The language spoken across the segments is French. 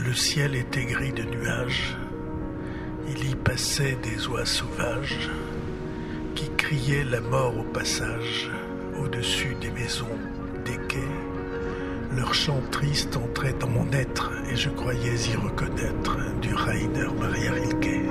Le ciel était gris de nuages. Il y passait des oies sauvages qui criaient la mort au passage, au-dessus des maisons, des quais. Leur chant triste entrait dans mon être et je croyais y reconnaître du Rainer Maria Rilke.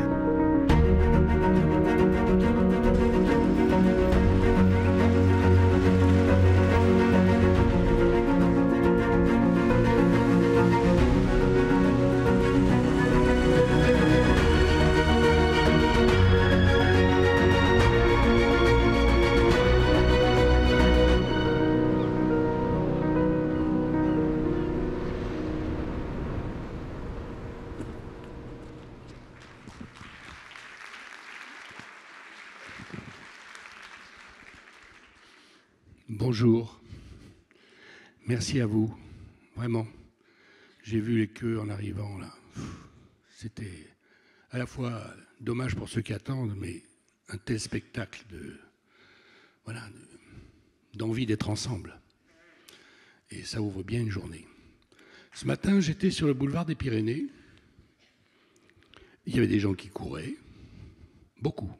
Bonjour, merci à vous, vraiment. J'ai vu les queues en arrivant là. C'était à la fois dommage pour ceux qui attendent, mais un tel spectacle d'envie d'être ensemble. Et ça ouvre bien une journée. Ce matin, j'étais sur le boulevard des Pyrénées. Il y avait des gens qui couraient, beaucoup.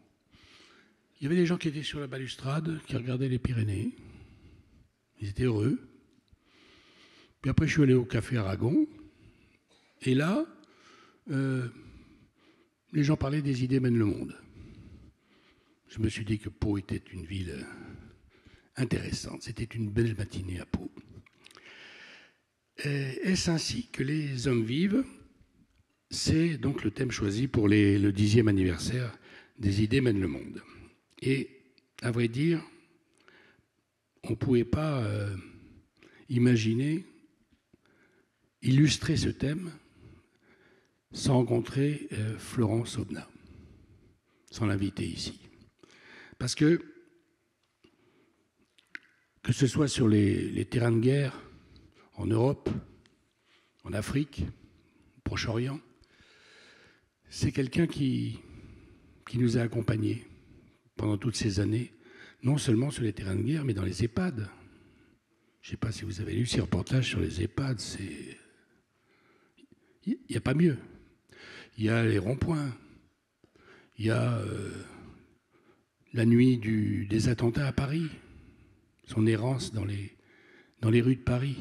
Il y avait des gens qui étaient sur la balustrade, qui regardaient les Pyrénées. Ils étaient heureux. Puis après, je suis allé au Café Aragon. Et là, les gens parlaient des idées mènent le monde. Je me suis dit que Pau était une ville intéressante. C'était une belle matinée à Pau. Est-ce ainsi que les hommes vivent? C'est donc le thème choisi pour le 10e anniversaire des idées mènent le monde. Et à vrai dire, on ne pouvait pas imaginer illustrer ce thème sans rencontrer Florence Aubenas, sans l'inviter ici. Parce que ce soit sur les terrains de guerre, en Europe, en Afrique, au Proche-Orient, c'est quelqu'un qui nous a accompagnés pendant toutes ces années, non seulement sur les terrains de guerre, mais dans les EHPAD. Je ne sais pas si vous avez lu ces reportages sur les EHPAD, il n'y a pas mieux. Il y a les ronds-points, il y a la nuit des attentats à Paris, son errance dans les rues de Paris.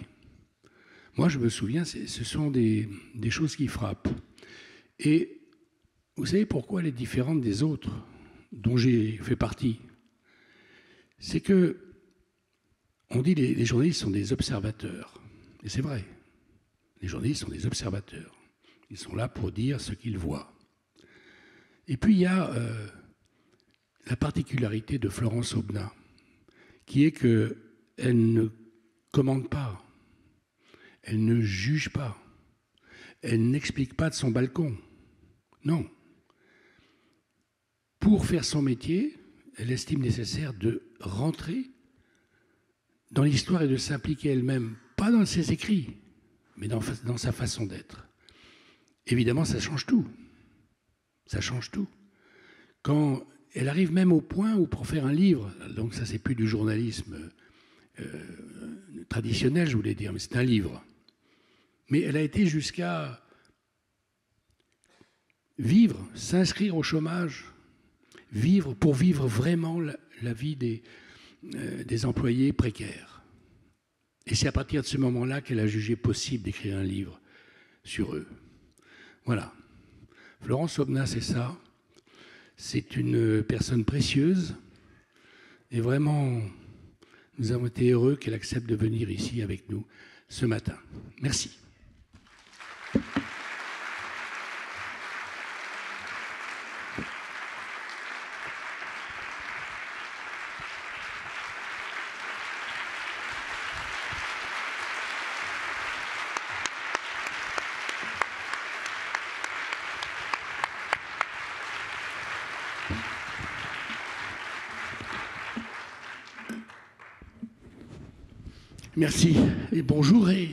Moi, je me souviens, ce sont des choses qui frappent. Et vous savez pourquoi elle est différente des autres, dont j'ai fait partie? C'est que on dit les journalistes sont des observateurs. Et c'est vrai. Les journalistes sont des observateurs. Ils sont là pour dire ce qu'ils voient. Et puis il y a la particularité de Florence Aubenas, qui est qu'elle ne commande pas, elle ne juge pas, elle n'explique pas de son balcon. Non. Pour faire son métier, elle estime nécessaire de rentrer dans l'histoire et de s'impliquer elle-même, pas dans ses écrits, mais dans sa façon d'être. Évidemment, ça change tout. Ça change tout. Quand elle arrive même au point où pour faire un livre, donc ça c'est plus du journalisme traditionnel, je voulais dire, mais c'est un livre. Mais elle a été jusqu'à vivre, s'inscrire au chômage, pour vivre vraiment la vie des employés précaires. Et c'est à partir de ce moment-là qu'elle a jugé possible d'écrire un livre sur eux. Voilà. Florence Aubenas, c'est ça. C'est une personne précieuse. Et vraiment, nous avons été heureux qu'elle accepte de venir ici avec nous ce matin. Merci. Merci et bonjour et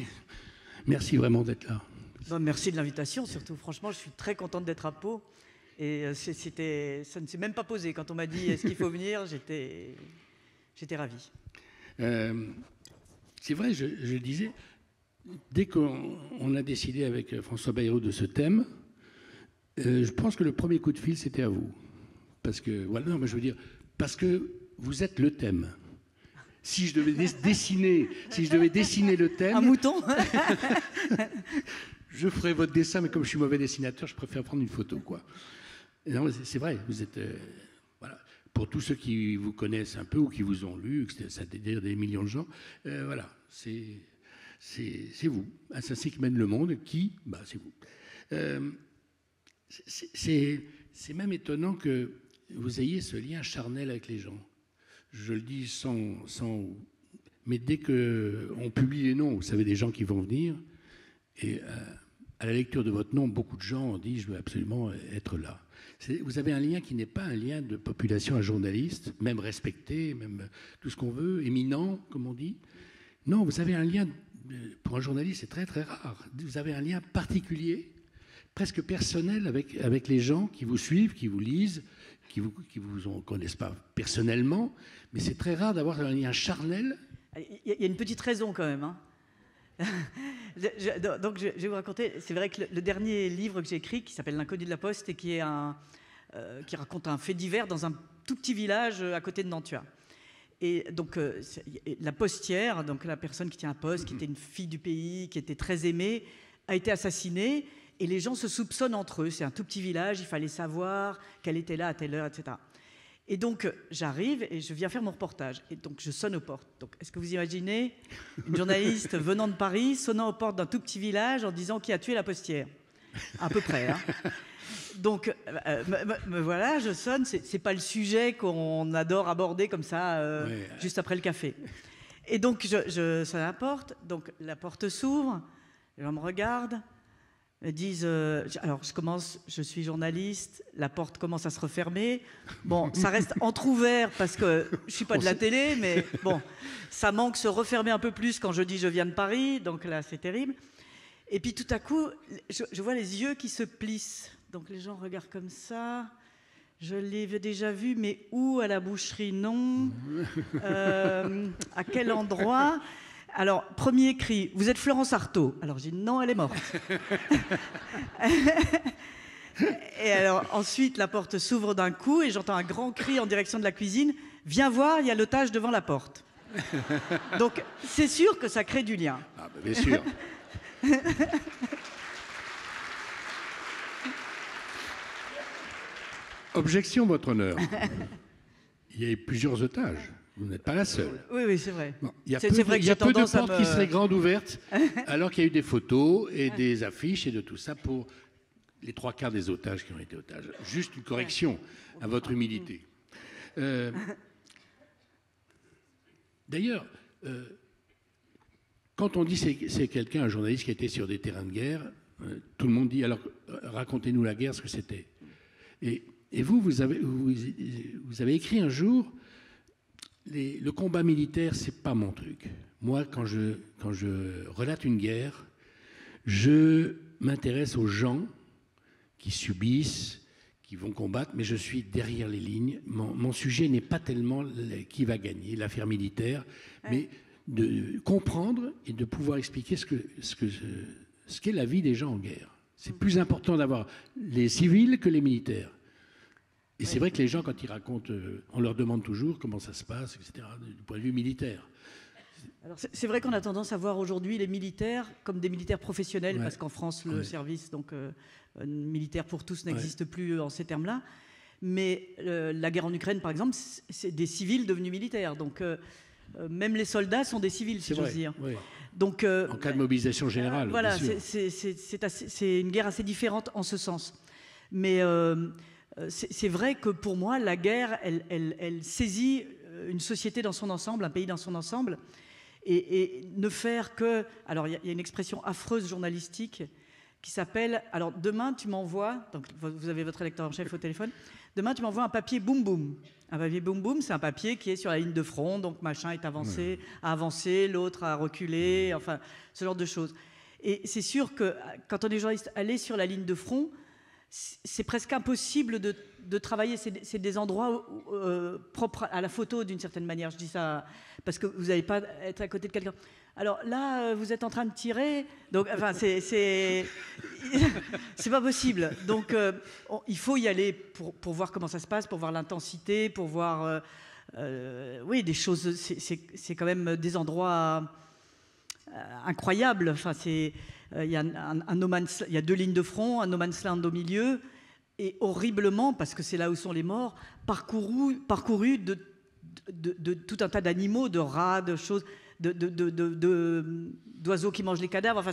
merci vraiment d'être là. Non, merci de l'invitation, surtout. Franchement, je suis très contente d'être à Pau. Et ça ne s'est même pas posé. Quand on m'a dit est-ce qu'il faut venir, j'étais ravi. C'est vrai, je disais, dès qu'on a décidé avec François Bayrou de ce thème, je pense que le premier coup de fil, c'était à vous. Parce que, voilà, non, mais je veux dire, parce que vous êtes le thème. Si je devais dessiner le thème... Un mouton. Je ferais votre dessin, mais comme je suis mauvais dessinateur, je préfère prendre une photo, quoi. Non, c'est vrai, vous êtes... voilà. Pour tous ceux qui vous connaissent un peu ou qui vous ont lu, c'est-à-dire des millions de gens, voilà, c'est vous. Assassin qui mène le monde, c'est vous. C'est même étonnant que vous ayez ce lien charnel avec les gens. Je le dis sans... Mais dès qu'on publie les noms, vous savez, des gens qui vont venir, et à la lecture de votre nom, beaucoup de gens ont dit « je veux absolument être là ». Vous avez un lien qui n'est pas un lien de population à journaliste, même respecté, même tout ce qu'on veut, éminent, comme on dit. Non, vous avez un lien, pour un journaliste, c'est très très rare. Vous avez un lien particulier, presque personnel avec les gens qui vous suivent, qui vous lisent, qui vous connaissent pas personnellement, mais c'est très rare d'avoir un lien charnel. Il y a une petite raison quand même, hein. Donc je vais vous raconter, c'est vrai que le dernier livre que j'ai écrit, qui s'appelle L'inconnu de la Poste, et qui raconte un fait divers dans un tout petit village à côté de Nantua. Et donc la postière, donc la personne qui tient un poste, qui était une fille du pays, qui était très aimée, a été assassinée, et les gens se soupçonnent entre eux. C'est un tout petit village, il fallait savoir qu'elle était là à telle heure, etc. Et donc, j'arrive et je viens faire mon reportage. Et donc, je sonne aux portes. Donc, est-ce que vous imaginez une journaliste venant de Paris, sonnant aux portes d'un tout petit village en disant qui a tué la postière? À peu près, hein. Donc, me voilà, je sonne. C'est pas le sujet qu'on adore aborder comme ça, juste après le café. Et donc, je sonne à la porte. Donc, la porte s'ouvre. Les gens me regardent. Me disent, alors je suis journaliste, la porte commence à se refermer. Bon, ça reste entrouvert parce que je suis pas de la télé, mais bon, ça manque se refermer un peu plus quand je dis je viens de Paris, donc là c'est terrible. Et puis tout à coup, je vois les yeux qui se plissent. Donc les gens regardent comme ça. Je l'ai déjà vu, mais où? À la boucherie? Non. À quel endroit? Alors, premier cri, vous êtes Florence Artaud? Alors, j'ai dit non, elle est morte. Et alors, ensuite, la porte s'ouvre d'un coup et j'entends un grand cri en direction de la cuisine. Viens voir, il y a l'otage devant la porte. Donc, c'est sûr que ça crée du lien. Ah, bah, bien sûr. Objection, votre honneur. Il y a eu plusieurs otages. Vous n'êtes pas la seule. Oui, c'est vrai. Bon, il y a c'est peu, vrai que il y a peu de tendance portes qui seraient grandes ouvertes, alors qu'il y a eu des photos et des affiches et de tout ça pour les 3/4 des otages qui ont été otages. Juste une correction à votre humilité. D'ailleurs, quand on dit c'est quelqu'un, un journaliste qui a été sur des terrains de guerre, tout le monde dit alors racontez-nous la guerre, ce que c'était. Et vous avez écrit un jour. Le combat militaire, c'est pas mon truc. Moi, quand je relate une guerre, je m'intéresse aux gens qui subissent, qui vont combattre, mais je suis derrière les lignes. Mon sujet n'est pas tellement qui va gagner, l'affaire militaire, mais de comprendre et de pouvoir expliquer ce qu'est la vie des gens en guerre. C'est plus important d'avoir les civils que les militaires. Et c'est vrai que les gens, quand ils racontent, on leur demande toujours comment ça se passe, etc., du point de vue militaire. Alors c'est vrai qu'on a tendance à voir aujourd'hui les militaires comme des militaires professionnels, parce qu'en France, le service militaire pour tous n'existe plus en ces termes-là. Mais la guerre en Ukraine, par exemple, c'est des civils devenus militaires. Donc même les soldats sont des civils, si j'ose dire. Oui. Donc, en cas de mobilisation générale. Voilà, c'est une guerre assez différente en ce sens. Mais c'est vrai que pour moi, la guerre, elle saisit une société dans son ensemble, un pays dans son ensemble, et ne faire que... Alors, il y a une expression affreuse journalistique qui s'appelle... Alors, demain, tu m'envoies... Donc, vous avez votre rédacteur en chef au téléphone. Demain, tu m'envoies un papier boum-boum. Un papier boum-boum, c'est un papier qui est sur la ligne de front, donc machin est avancé, a avancé, l'autre a reculé, enfin, ce genre de choses. Et c'est sûr que quand on est journaliste, aller sur la ligne de front, c'est presque impossible de travailler. C'est des endroits propres à la photo d'une certaine manière. Je dis ça parce que vous n'allez pas être à côté de quelqu'un. Alors là, vous êtes en train de tirer, donc enfin c'est pas possible. Donc il faut y aller pour voir comment ça se passe, pour voir l'intensité, pour voir oui des choses. C'est quand même des endroits incroyables. Enfin il y a il y a 2 lignes de front, un no man's land au milieu, et horriblement, parce que c'est là où sont les morts, parcouru de tout un tas d'animaux, de rats, de choses, d'oiseaux qui mangent les cadavres. Enfin,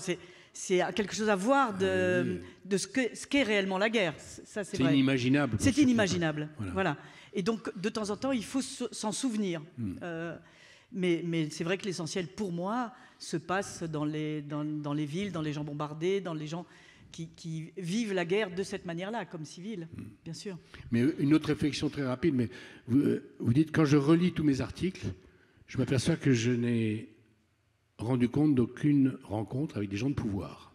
c'est quelque chose à voir de ce qu'est réellement la guerre. Ça, c'est vrai. Inimaginable. C'est inimaginable. Voilà. Et donc, de temps en temps, il faut s'en souvenir. Mais c'est vrai que l'essentiel, pour moi, se passe dans les villes, dans les gens bombardés, dans les gens qui vivent la guerre de cette manière-là, comme civils, bien sûr. Mais une autre réflexion très rapide, mais vous dites, quand je relis tous mes articles, je m'aperçois que je n'ai rendu compte d'aucune rencontre avec des gens de pouvoir.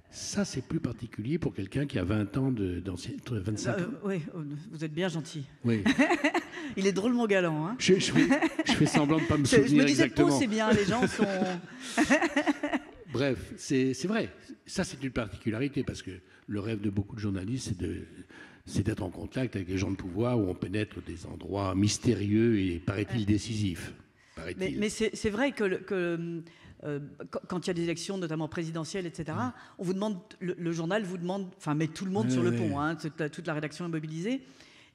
Ça, c'est plus particulier pour quelqu'un qui a 20 ans d'ancienneté, 25 ans. Oui, vous êtes bien gentil. Oui. Il est drôlement galant. Hein, je fais semblant de ne pas me souvenir je me disais exactement. Pau, c'est bien, les gens sont... Bref, c'est vrai. Ça, c'est une particularité, parce que le rêve de beaucoup de journalistes, c'est d'être en contact avec les gens de pouvoir, où on pénètre des endroits mystérieux et, paraît-il, décisifs. Mais c'est vrai que quand il y a des élections, notamment présidentielles, etc., on vous demande, le journal vous demande, enfin, met tout le monde sur le pont, hein, toute la rédaction est mobilisée.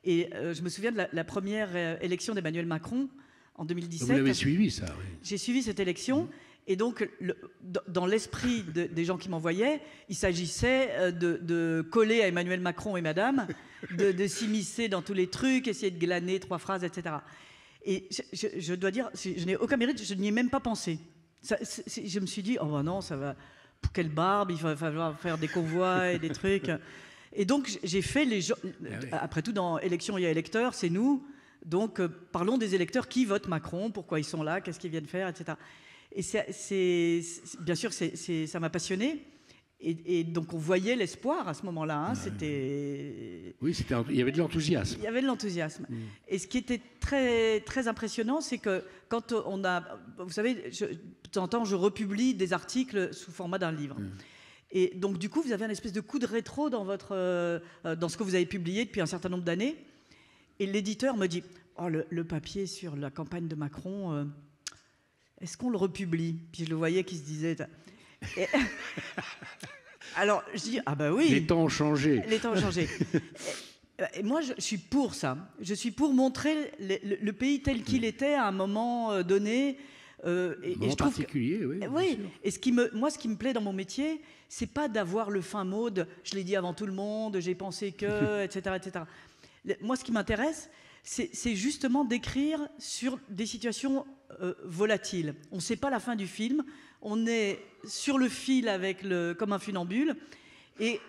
Et je me souviens de la première élection d'Emmanuel Macron en 2017. Vous l'avez suivi, ça, oui. J'ai suivi cette élection. Et donc, dans l'esprit des gens qui m'envoyaient, il s'agissait de coller à Emmanuel Macron et Madame, de s'immiscer dans tous les trucs, essayer de glaner 3 phrases, etc. Et je dois dire, je n'ai aucun mérite, je n'y ai même pas pensé. Je me suis dit, oh ben non, ça va, pour quelle barbe, il va falloir faire des convois et des trucs. Et donc, j'ai fait les gens. Après tout, dans élection, il y a électeurs, c'est nous. Donc, parlons des électeurs qui votent Macron, pourquoi ils sont là, qu'est-ce qu'ils viennent faire, etc. Et bien sûr, ça m'a passionné. Et donc, on voyait l'espoir à ce moment-là. Hein, oui, il y avait de l'enthousiasme. Il y avait de l'enthousiasme. Et ce qui était très, très impressionnant, c'est que quand on a... Vous savez, de temps en temps, je republie des articles sous format d'un livre. Et donc, du coup, vous avez un espèce de coup de rétro dans ce que vous avez publié depuis un certain nombre d'années. Et l'éditeur me dit, oh, le papier sur la campagne de Macron... est-ce qu'on le republie? Puis je le voyais qui se disait... Alors, je dis, ah bah oui. Les temps ont changé. Les temps ont changé. Et moi, je suis pour ça. Je suis pour montrer le pays tel qu'il était à un moment donné. Et je trouve particulier, oui. Oui. Et ce qui me plaît dans mon métier, c'est pas d'avoir le fin mot de « je l'ai dit avant tout le monde, j'ai pensé que… » etc., etc. Moi, ce qui m'intéresse, c'est justement d'écrire sur des situations volatiles. On ne sait pas la fin du film, on est sur le fil comme un funambule, et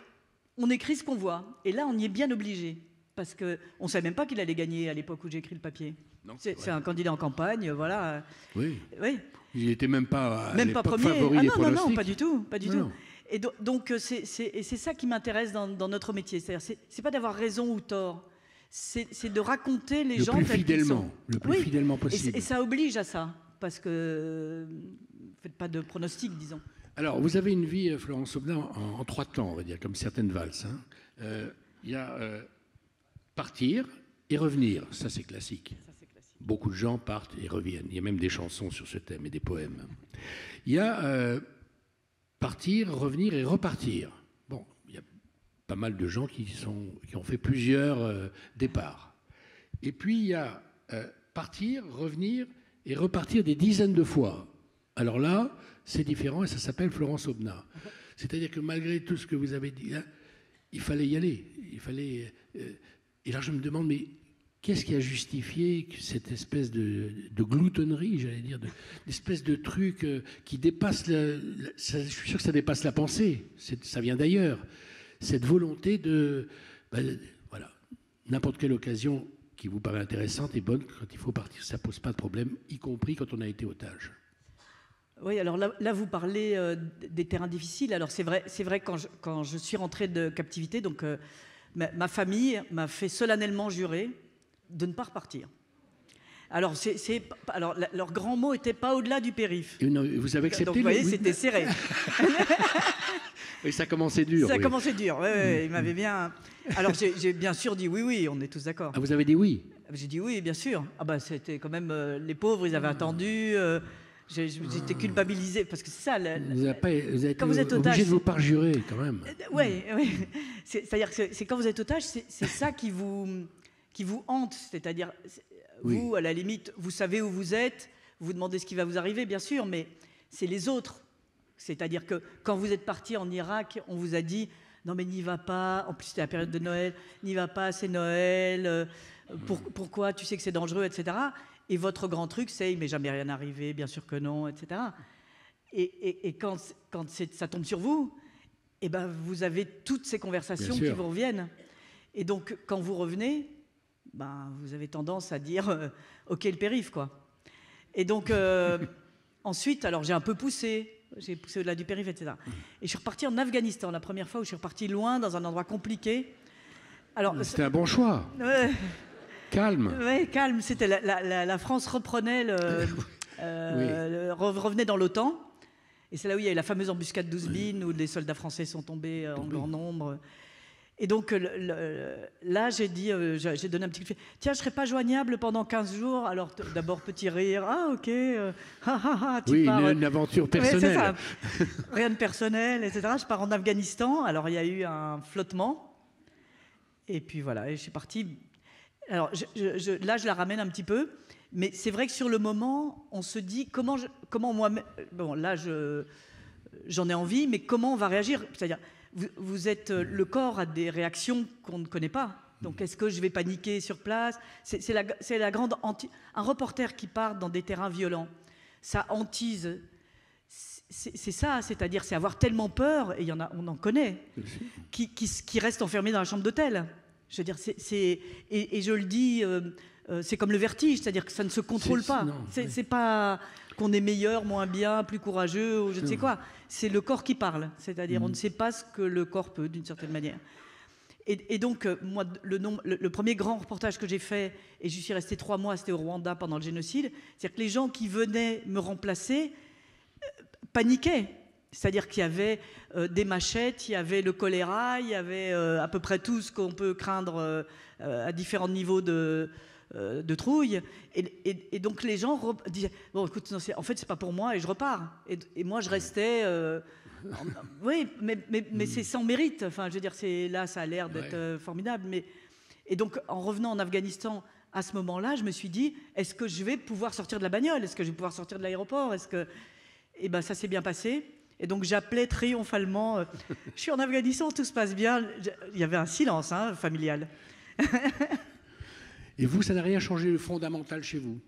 on écrit ce qu'on voit. Et là, on y est bien obligé, parce qu'on ne savait même pas qu'il allait gagner à l'époque où j'ai écrit le papier. C'est un candidat en campagne, voilà. Oui. Oui. Il n'était même pas premier. favori des pronostics. Non, pas du tout, pas du tout. Et donc, c'est ça qui m'intéresse dans notre métier. C'est-à-dire, c'est pas d'avoir raison ou tort. C'est de raconter les gens tels qu'ils sont. Le plus fidèlement possible. Et ça oblige à ça, parce que vous faites pas de pronostics, disons. Alors, vous avez une vie, Florence Aubenas, en 3 temps, on va dire, comme certaines valses. Il y a partir et revenir, ça c'est classique. Beaucoup de gens partent et reviennent. Il y a même des chansons sur ce thème et des poèmes. Il y a partir, revenir et repartir. Bon, il y a pas mal de gens qui ont fait plusieurs départs. Et puis il y a partir, revenir et repartir des dizaines de fois. Alors là, c'est différent et ça s'appelle Florence Aubenas. C'est-à-dire que malgré tout ce que vous avez dit, là, il fallait y aller. Et là, je me demande, mais qu'est-ce qui a justifié cette espèce de gloutonnerie, j'allais dire, d'espèce de truc qui dépasse... je suis sûr que ça dépasse la pensée. Ça vient d'ailleurs. Cette volonté de... voilà, n'importe quelle occasion qui vous paraît intéressante et bonne, quand il faut partir, ça ne pose pas de problème, y compris quand on a été otage. Oui, alors là vous parlez des terrains difficiles. Alors c'est vrai quand je suis rentrée de captivité, donc ma famille m'a fait solennellement jurer de ne pas repartir. Alors, alors leur grand mot n'était pas au-delà du périph'. Et non, vous avez accepté? Donc vous voyez, c'était serré. Et ça commençait dur. Ça commençait dur, oui, il m'avait bien... Alors j'ai bien sûr dit oui, on est tous d'accord. Ah, vous avez dit oui? J'ai dit oui, bien sûr. Ah bah c'était quand même... les pauvres, ils avaient attendu... J'étais culpabilisée, parce que c'est ça... Vous avez quand vous êtes otage... obligé de vous parjurer, quand même. Oui. C'est-à-dire que c'est quand vous êtes otage, c'est ça qui vous hante. C'est-à-dire, vous, oui, à la limite, vous savez où vous êtes, vous demandez ce qui va vous arriver, bien sûr, mais c'est les autres. C'est-à-dire que quand vous êtes parti en Irak, on vous a dit « Non mais n'y va pas, en plus c'était la période de Noël, n'y va pas, c'est Noël, pourquoi, tu sais que c'est dangereux, etc. » Et votre grand truc, c'est « Il m'est jamais rien arrivé, bien sûr que non, etc. » Et quand ça tombe sur vous, eh ben, vous avez toutes ces conversations qui vous reviennent. Et donc, quand vous revenez, ben, vous avez tendance à dire « Ok, le périph', quoi. » Et donc, ensuite, alors j'ai un peu poussé. J'ai poussé au-delà du périph', etc. Et je suis repartie en Afghanistan, la première fois où je suis repartie loin, dans un endroit compliqué. C'était un bon choix. Calme. Oui, calme. C'était la France reprenait, revenait dans l'OTAN. Et c'est là où il y a eu la fameuse embuscade d'Ouzbine, où des soldats français sont tombés en grand nombre. Et donc là, j'ai donné un petit coup de fil. Tiens, je ne serai pas joignable pendant 15 jours. Alors d'abord, petit rire. Ah, ok. Oui, une aventure personnelle. Ouais, c'est ça. Rien de personnel, etc. Je pars en Afghanistan. Alors il y a eu un flottement. Et puis voilà, et je suis partie. Alors là, je la ramène un petit peu. Mais c'est vrai que sur le moment, on se dit comment moi-même... Bon, là, j'en ai envie, mais comment on va réagir? C'est-à-dire... Vous êtes, le corps a des réactions qu'on ne connaît pas. Donc, est-ce que je vais paniquer sur place? C'est la grande un reporter qui part dans des terrains violents, ça hantise. C'est ça, c'est-à-dire, c'est avoir tellement peur, et on en connaît, qui restent enfermés dans la chambre d'hôtel. Je veux dire, et je le dis, c'est comme le vertige, c'est-à-dire que ça ne se contrôle pas. C'est pas qu'on est meilleur, moins bien, plus courageux, ou je ne sais quoi. C'est le corps qui parle. C'est-à-dire, on ne sait pas ce que le corps peut, d'une certaine manière. Et donc, moi, le premier grand reportage que j'ai fait, et j'y suis restée 3 mois, c'était au Rwanda pendant le génocide, c'est-à-dire que les gens qui venaient me remplacer paniquaient. C'est-à-dire qu'il y avait des machettes, il y avait le choléra, il y avait à peu près tout ce qu'on peut craindre à différents niveaux de trouille, et donc les gens disaient bon écoute, non, en fait c'est pas pour moi, et je repars, et moi je restais oui, mais c'est sans mérite, enfin je veux dire, là ça a l'air d'être formidable, et donc en revenant en Afghanistan à ce moment-là, je me suis dit, est-ce que je vais pouvoir sortir de la bagnole, est-ce que je vais pouvoir sortir de l'aéroport, et ben ça s'est bien passé. Et donc j'appelais triomphalement je suis en Afghanistan, tout se passe bien. Il y avait un silence familial. Et vous, ça n'a rien changé de fondamental chez vous?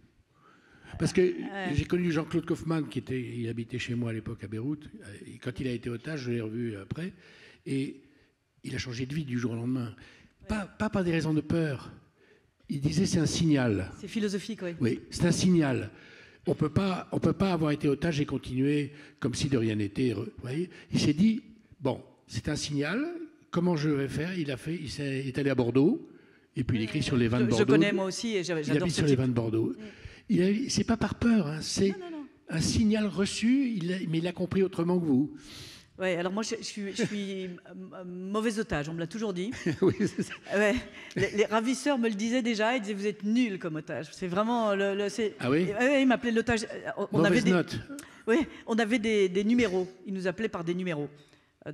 Parce que j'ai connu Jean-Claude Kaufmann, il habitait chez moi à l'époque à Beyrouth. Et quand il a été otage, je l'ai revu après. Et il a changé de vie du jour au lendemain. Pas par des raisons de peur. Il disait c'est un signal. C'est philosophique, oui. Oui, c'est un signal. On peut pas avoir été otage et continuer comme si de rien n'était. Vous voyez, il s'est dit bon, c'est un signal. Comment je vais faire? Il est allé à Bordeaux. Et puis il écrit sur les vins de Bordeaux. Je connais moi aussi, et j'adore ce type. Il habite sur les vins de Bordeaux. C'est pas par peur, c'est un signal reçu, mais il a compris autrement que vous. Oui, alors moi je suis mauvais otage, on me l'a toujours dit. Oui, c'est ça. Ouais, les ravisseurs me le disaient déjà, ils disaient vous êtes nul comme otage. C'est vraiment Ah oui? Ils m'appelaient l'otage. Mauvaise note. Oui, on avait des numéros, ils nous appelaient par des numéros.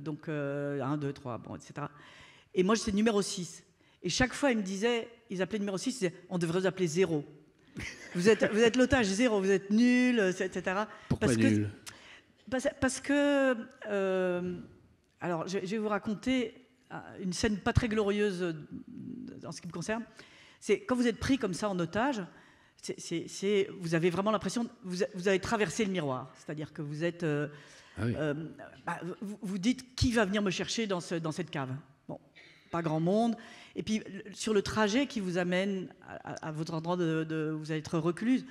Donc 1, 2, 3, bon, etc. Et moi j'étais numéro 6. Et chaque fois, ils appelaient numéro 6, ils disaient on devrait vous appeler 0. Vous êtes l'otage 0, vous êtes nul, etc. Pourquoi nul? Parce que alors, je vais vous raconter une scène pas très glorieuse en ce qui me concerne. C'est quand vous êtes pris comme ça en otage, vous avez vraiment l'impression, vous avez traversé le miroir. C'est-à-dire que vous êtes, vous dites qui va venir me chercher dans cette cave. Bon, pas grand monde. Et puis, sur le trajet qui vous amène à votre endroit vous allez être recluse,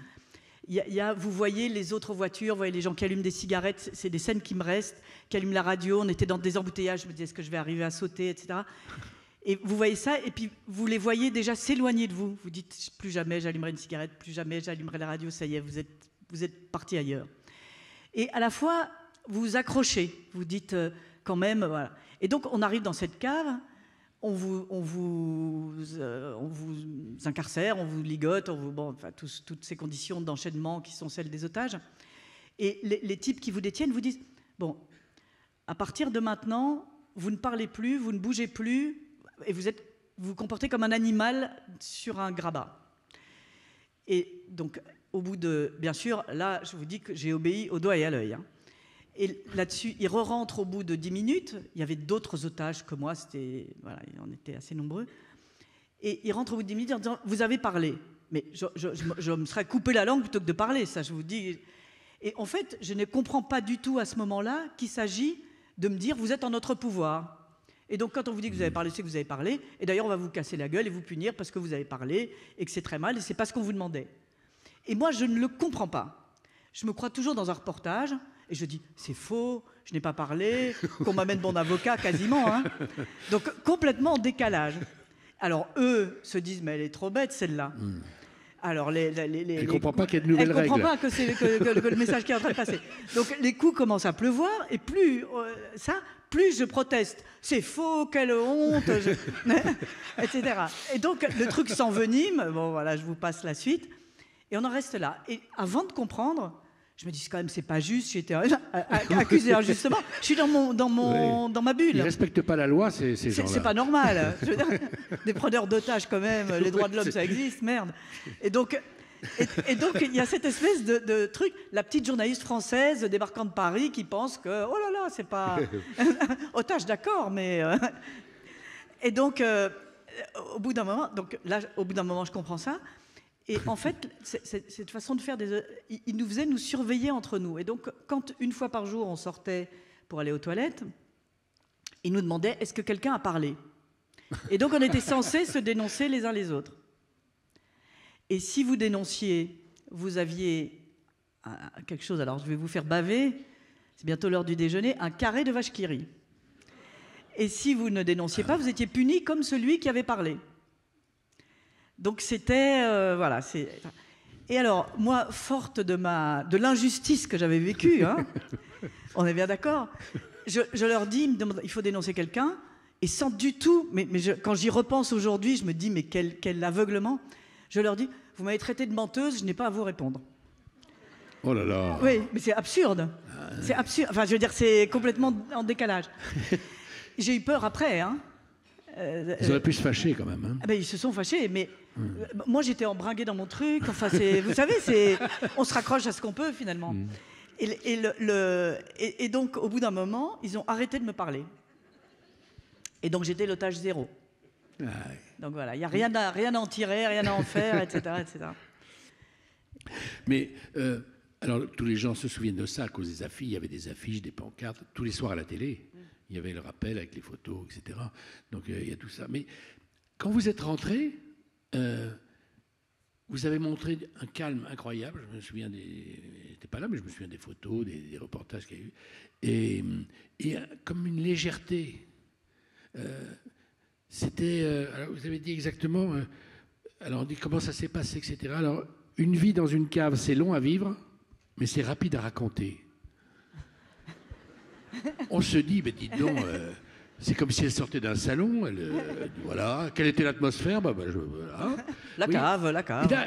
vous voyez les autres voitures, vous voyez les gens qui allument des cigarettes, c'est des scènes qui me restent, qui allument la radio, on était dans des embouteillages, je me disais, est-ce que je vais arriver à sauter, etc. Et vous voyez ça, et puis vous les voyez déjà s'éloigner de vous. Vous dites, plus jamais j'allumerai une cigarette, plus jamais j'allumerai la radio, ça y est, vous êtes parti ailleurs. Et à la fois, vous vous accrochez, vous dites quand même, voilà. Et donc on arrive dans cette cave, on vous incarcère, on vous ligote, enfin, toutes ces conditions d'enchaînement qui sont celles des otages. Et les types qui vous détiennent vous disent, bon, à partir de maintenant, vous ne parlez plus, vous ne bougez plus, et vous vous comportez comme un animal sur un grabat. Et donc, au bout de... Bien sûr, là, je vous dis que j'ai obéi au doigt et à l'œil. Hein. Et là-dessus, il re-rentre au bout de 10 minutes. Il y avait d'autres otages que moi, voilà, on était assez nombreux. Et il rentre au bout de 10 minutes en disant, vous avez parlé. Mais je me serais coupé la langue plutôt que de parler, ça, je vous dis. Et en fait, je ne comprends pas du tout à ce moment-là qu'il s'agit de me dire, vous êtes en notre pouvoir. Et donc, quand on vous dit que vous avez parlé, c'est que vous avez parlé. Et d'ailleurs, on va vous casser la gueule et vous punir parce que vous avez parlé et que c'est très mal et c'est pas ce qu'on vous demandait. Et moi, je ne le comprends pas. Je me crois toujours dans un reportage et je dis, c'est faux, je n'ai pas parlé, qu'on m'amène mon avocat quasiment. Hein. Donc, complètement en décalage. Alors, eux se disent, mais elle est trop bête, celle-là. Alors, elle ne comprend pas qu'il y a de nouvelles règles. Elle ne comprend pas que le message qui est en train de passer. Donc, les coups commencent à pleuvoir et plus je proteste. C'est faux, quelle honte, etc. Et donc, le truc s'envenime. Bon, voilà, je vous passe la suite. Et on en reste là. Et avant de comprendre, je me dis, quand même, c'est pas juste. J'ai été accusé injustement. Je suis dans ma bulle. Ils ne respectent pas la loi, ces gens-là. C'est pas normal. Je veux dire, des preneurs d'otages, quand même. Les droits de l'homme, ça existe, merde. Et donc, il y a cette espèce de truc. La petite journaliste française débarquant de Paris qui pense que, oh là là, c'est pas... Otage, d'accord, mais... Et donc, au bout d'un moment, je comprends ça. Et en fait, cette façon de faire il nous faisait nous surveiller entre nous. Et donc, quand une fois par jour, on sortait pour aller aux toilettes, il nous demandait, est-ce que quelqu'un a parlé? Et donc, on était censés se dénoncer les uns les autres. Et si vous dénonciez, vous aviez quelque chose, alors je vais vous faire baver, c'est bientôt l'heure du déjeuner, un carré de vache qui rit. Et si vous ne dénonciez pas, vous étiez puni comme celui qui avait parlé. Donc c'était... voilà. Et alors, moi, forte de l'injustice que j'avais vécue, hein, on est bien d'accord, je leur dis, il faut dénoncer quelqu'un, et sans du tout... Mais quand j'y repense aujourd'hui, je me dis, mais quel aveuglement. Je leur dis, vous m'avez traité de menteuse, je n'ai pas à vous répondre. Oh là là. Oui, mais c'est absurde. C'est absurde. Enfin, je veux dire, c'est complètement en décalage. J'ai eu peur après, hein. Ils auraient pu se fâcher quand même. Hein. Ben, ils se sont fâchés, mais moi j'étais embringuée dans mon truc. Enfin, vous savez, on se raccroche à ce qu'on peut finalement. Et donc, au bout d'un moment, ils ont arrêté de me parler. Et donc, j'étais l'otage zéro. Donc voilà, il n'y a rien à en tirer, rien à en faire, etc. etc. Mais, alors, tous les gens se souviennent de ça à cause des affiches. Il y avait des affiches, des pancartes, tous les soirs à la télé. Il y avait le rappel avec les photos, etc. Donc, il y a tout ça. Mais quand vous êtes rentré, vous avez montré un calme incroyable. Je me souviens j'étais pas là, mais je me souviens des photos, des reportages qu'il y a eu. Et comme une légèreté. Alors vous avez dit exactement... alors, on dit comment ça s'est passé, etc. Alors, une vie dans une cave, c'est long à vivre, mais c'est rapide à raconter. On se dit, mais dites donc, c'est comme si elle sortait d'un salon, voilà, quelle était l'atmosphère, voilà. La cave.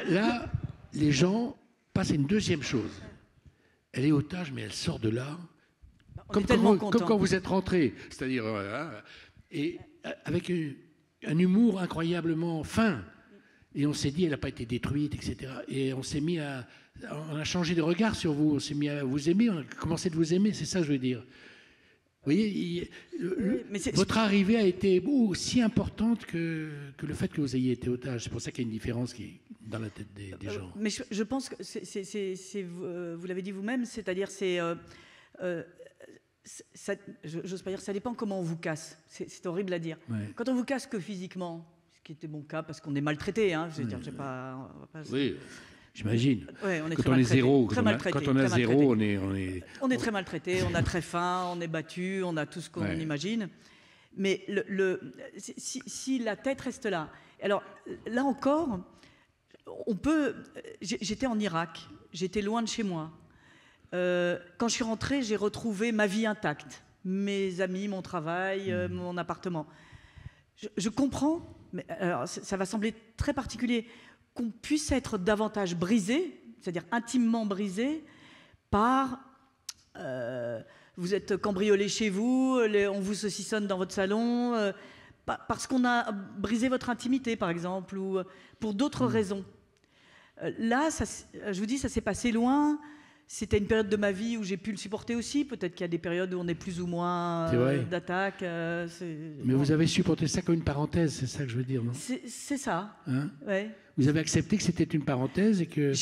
Et là, les gens passent à une deuxième chose. Elle est otage, mais elle sort de là, comme quand vous êtes rentré, c'est-à-dire, et avec un humour incroyablement fin. Et on s'est dit, elle n'a pas été détruite, etc. Et on s'est mis on a changé de regard sur vous, on s'est mis à vous aimer, on a commencé de vous aimer, c'est ça que je veux dire. Vous voyez, votre arrivée a été aussi importante que le fait que vous ayez été otage. C'est pour ça qu'il y a une différence qui est dans la tête des gens. Mais je pense que vous l'avez dit vous-même, c'est-à-dire j'ose pas dire, ça dépend comment on vous casse. C'est horrible à dire. Ouais. Quand on vous casse que physiquement, ce qui était mon cas, parce qu'on est maltraité, hein, je veux dire, on va pas... Oui. J'imagine. Ouais, on est Quand très on est maltraité. zéro, Très maltraité, quand on a très zéro, maltraité. On est très maltraité, on a très faim, on est battu, on a tout ce qu'on imagine. Mais si la tête reste là, alors là encore, on peut. J'étais en Irak, j'étais loin de chez moi. Quand je suis rentrée, j'ai retrouvé ma vie intacte, mes amis, mon travail, mon appartement. Je comprends, mais alors, ça va sembler très particulier, qu'on puisse être davantage brisé, c'est-à-dire intimement brisé, par vous êtes cambriolé chez vous, on vous saucissonne dans votre salon, parce qu'on a brisé votre intimité, par exemple, ou pour d'autres raisons. Là, je vous dis, ça s'est passé loin. C'était une période de ma vie où j'ai pu le supporter aussi. Peut-être qu'il y a des périodes où on est plus ou moins d'attaque. Mais vous avez supporté ça comme une parenthèse, c'est ça que je veux dire, non? C'est ça. Hein? Ouais. Vous avez accepté que c'était une parenthèse et que...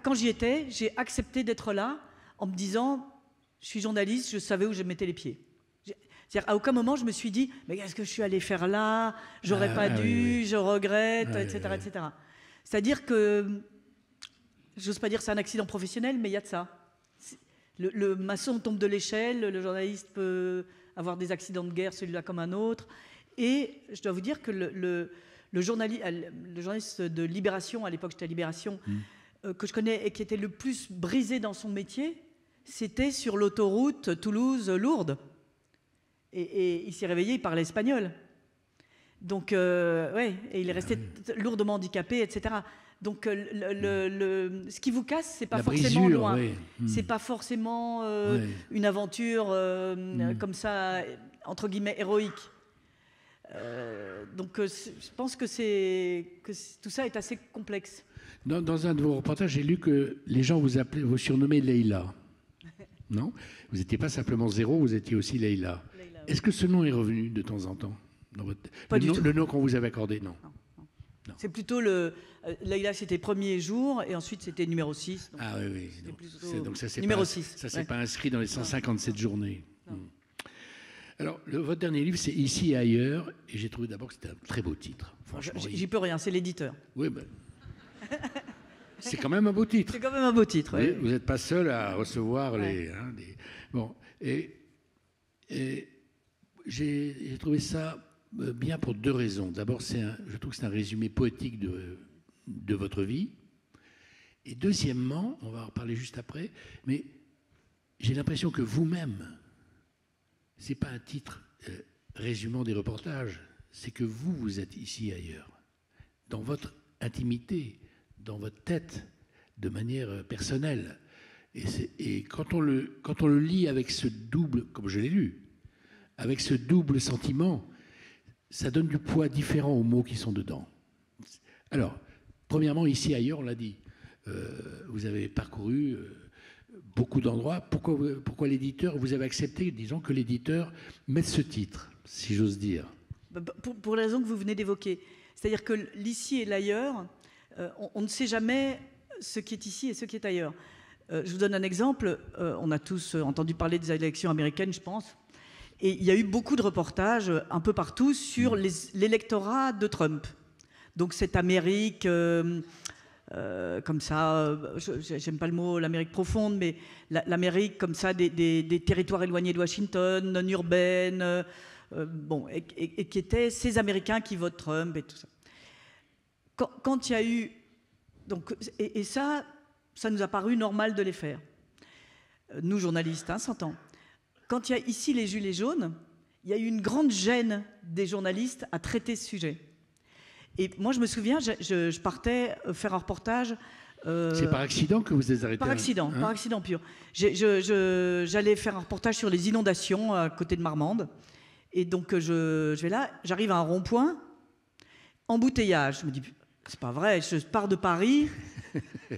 Quand j'y étais, j'ai accepté d'être là en me disant, je suis journaliste, je savais où je mettais les pieds. C'est-à-dire, à aucun moment, je me suis dit, mais qu'est-ce que je suis allé faire là? J'aurais pas dû, je regrette, etc., etc. C'est-à-dire que... J'ose pas dire que c'est un accident professionnel, mais il y a de ça. Le maçon tombe de l'échelle, le journaliste peut avoir des accidents de guerre, celui-là comme un autre. Et je dois vous dire que le journaliste de Libération, à l'époque j'étais à Libération, que je connais et qui était le plus brisé dans son métier, c'était sur l'autoroute Toulouse-Lourdes. Et il s'est réveillé, il parlait espagnol. Donc, et il est resté lourdement handicapé, etc. Donc, ce qui vous casse, c'est pas forcément loin. C'est pas forcément une aventure comme ça, entre guillemets, héroïque. Donc, je pense que tout ça est assez complexe. Dans un de vos reportages, j'ai lu que les gens vous surnommaient Leïla. Non? Vous n'étiez pas simplement Zéro, vous étiez aussi Leïla. Est-ce que ce nom est revenu de temps en temps dans le nom qu'on vous avait accordé? Non. Non. C'est plutôt Leïla, c'était premier jour, et ensuite c'était numéro 6. Donc ah oui. Donc ça, c'est numéro 6. Ça, c'est pas inscrit dans les 157 journées. Non. Alors, votre dernier livre, c'est Ici et ailleurs, et j'ai trouvé d'abord que c'était un très beau titre. Franchement, j'y peux rien, c'est l'éditeur. Oui, ben, c'est quand même un beau titre. C'est quand même un beau titre. Oui. Vous n'êtes pas seul à recevoir les. Bon, et j'ai trouvé ça bien pour deux raisons. D'abord, je trouve que c'est un résumé poétique de votre vie. Et deuxièmement, on va en reparler juste après, mais j'ai l'impression que vous-même, ce n'est pas un titre résumant des reportages, c'est que vous êtes ici et ailleurs, dans votre intimité, dans votre tête, de manière personnelle. Et quand on le lit avec ce double, comme je l'ai lu, avec ce double sentiment, ça donne du poids différent aux mots qui sont dedans. Alors, premièrement, ici ailleurs, on l'a dit, vous avez parcouru beaucoup d'endroits. Pourquoi l'éditeur, vous avez accepté, disons, que l'éditeur mette ce titre, si j'ose dire? Pour la raison que vous venez d'évoquer. C'est-à-dire que l'ici et l'ailleurs, on ne sait jamais ce qui est ici et ce qui est ailleurs. Je vous donne un exemple. On a tous entendu parler des élections américaines, je pense. Et il y a eu beaucoup de reportages un peu partout sur l'électorat de Trump. Donc cette Amérique, comme ça, j'aime pas le mot l'Amérique profonde, mais l'Amérique comme ça, des territoires éloignés de Washington, non urbaines, et qui étaient ces Américains qui votent Trump et tout ça. Quand il y a eu... Donc, et ça nous a paru normal de les faire. Nous, journalistes, s'entend. Quand il y a ici les gilets jaunes, il y a eu une grande gêne des journalistes à traiter ce sujet. Et moi, je me souviens, je partais faire un reportage... C'est par accident que vous êtes arrêté? Par accident, par accident pur. J'allais faire un reportage sur les inondations à côté de Marmande. Et donc, je vais là, j'arrive à un rond-point, embouteillage. Je me dis, c'est pas vrai, je pars de Paris...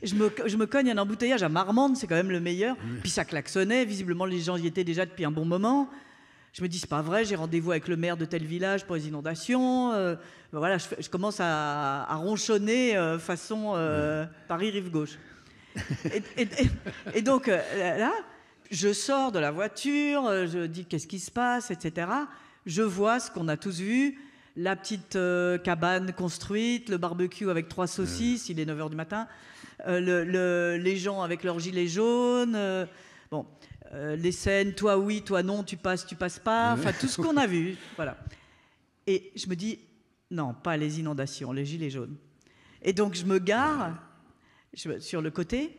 Je me cogne un embouteillage à Marmande, c'est quand même le meilleur. Puis ça klaxonnait, visiblement les gens y étaient déjà depuis un bon moment. Je me dis, c'est pas vrai, j'ai rendez-vous avec le maire de tel village pour les inondations. Voilà, je commence à ronchonner façon Paris rive gauche. Et donc là, je sors de la voiture, je dis qu'est-ce qui se passe, etc. Je vois ce qu'on a tous vu. la petite cabane construite, le barbecue avec 3 saucisses, il est 9 h du matin, les gens avec leurs gilets jaunes, bon, les scènes, toi oui, toi non, tu passes pas, enfin tout ce qu'on a vu, voilà. Et je me dis, non, pas les inondations, les gilets jaunes. Et donc je me gare sur le côté,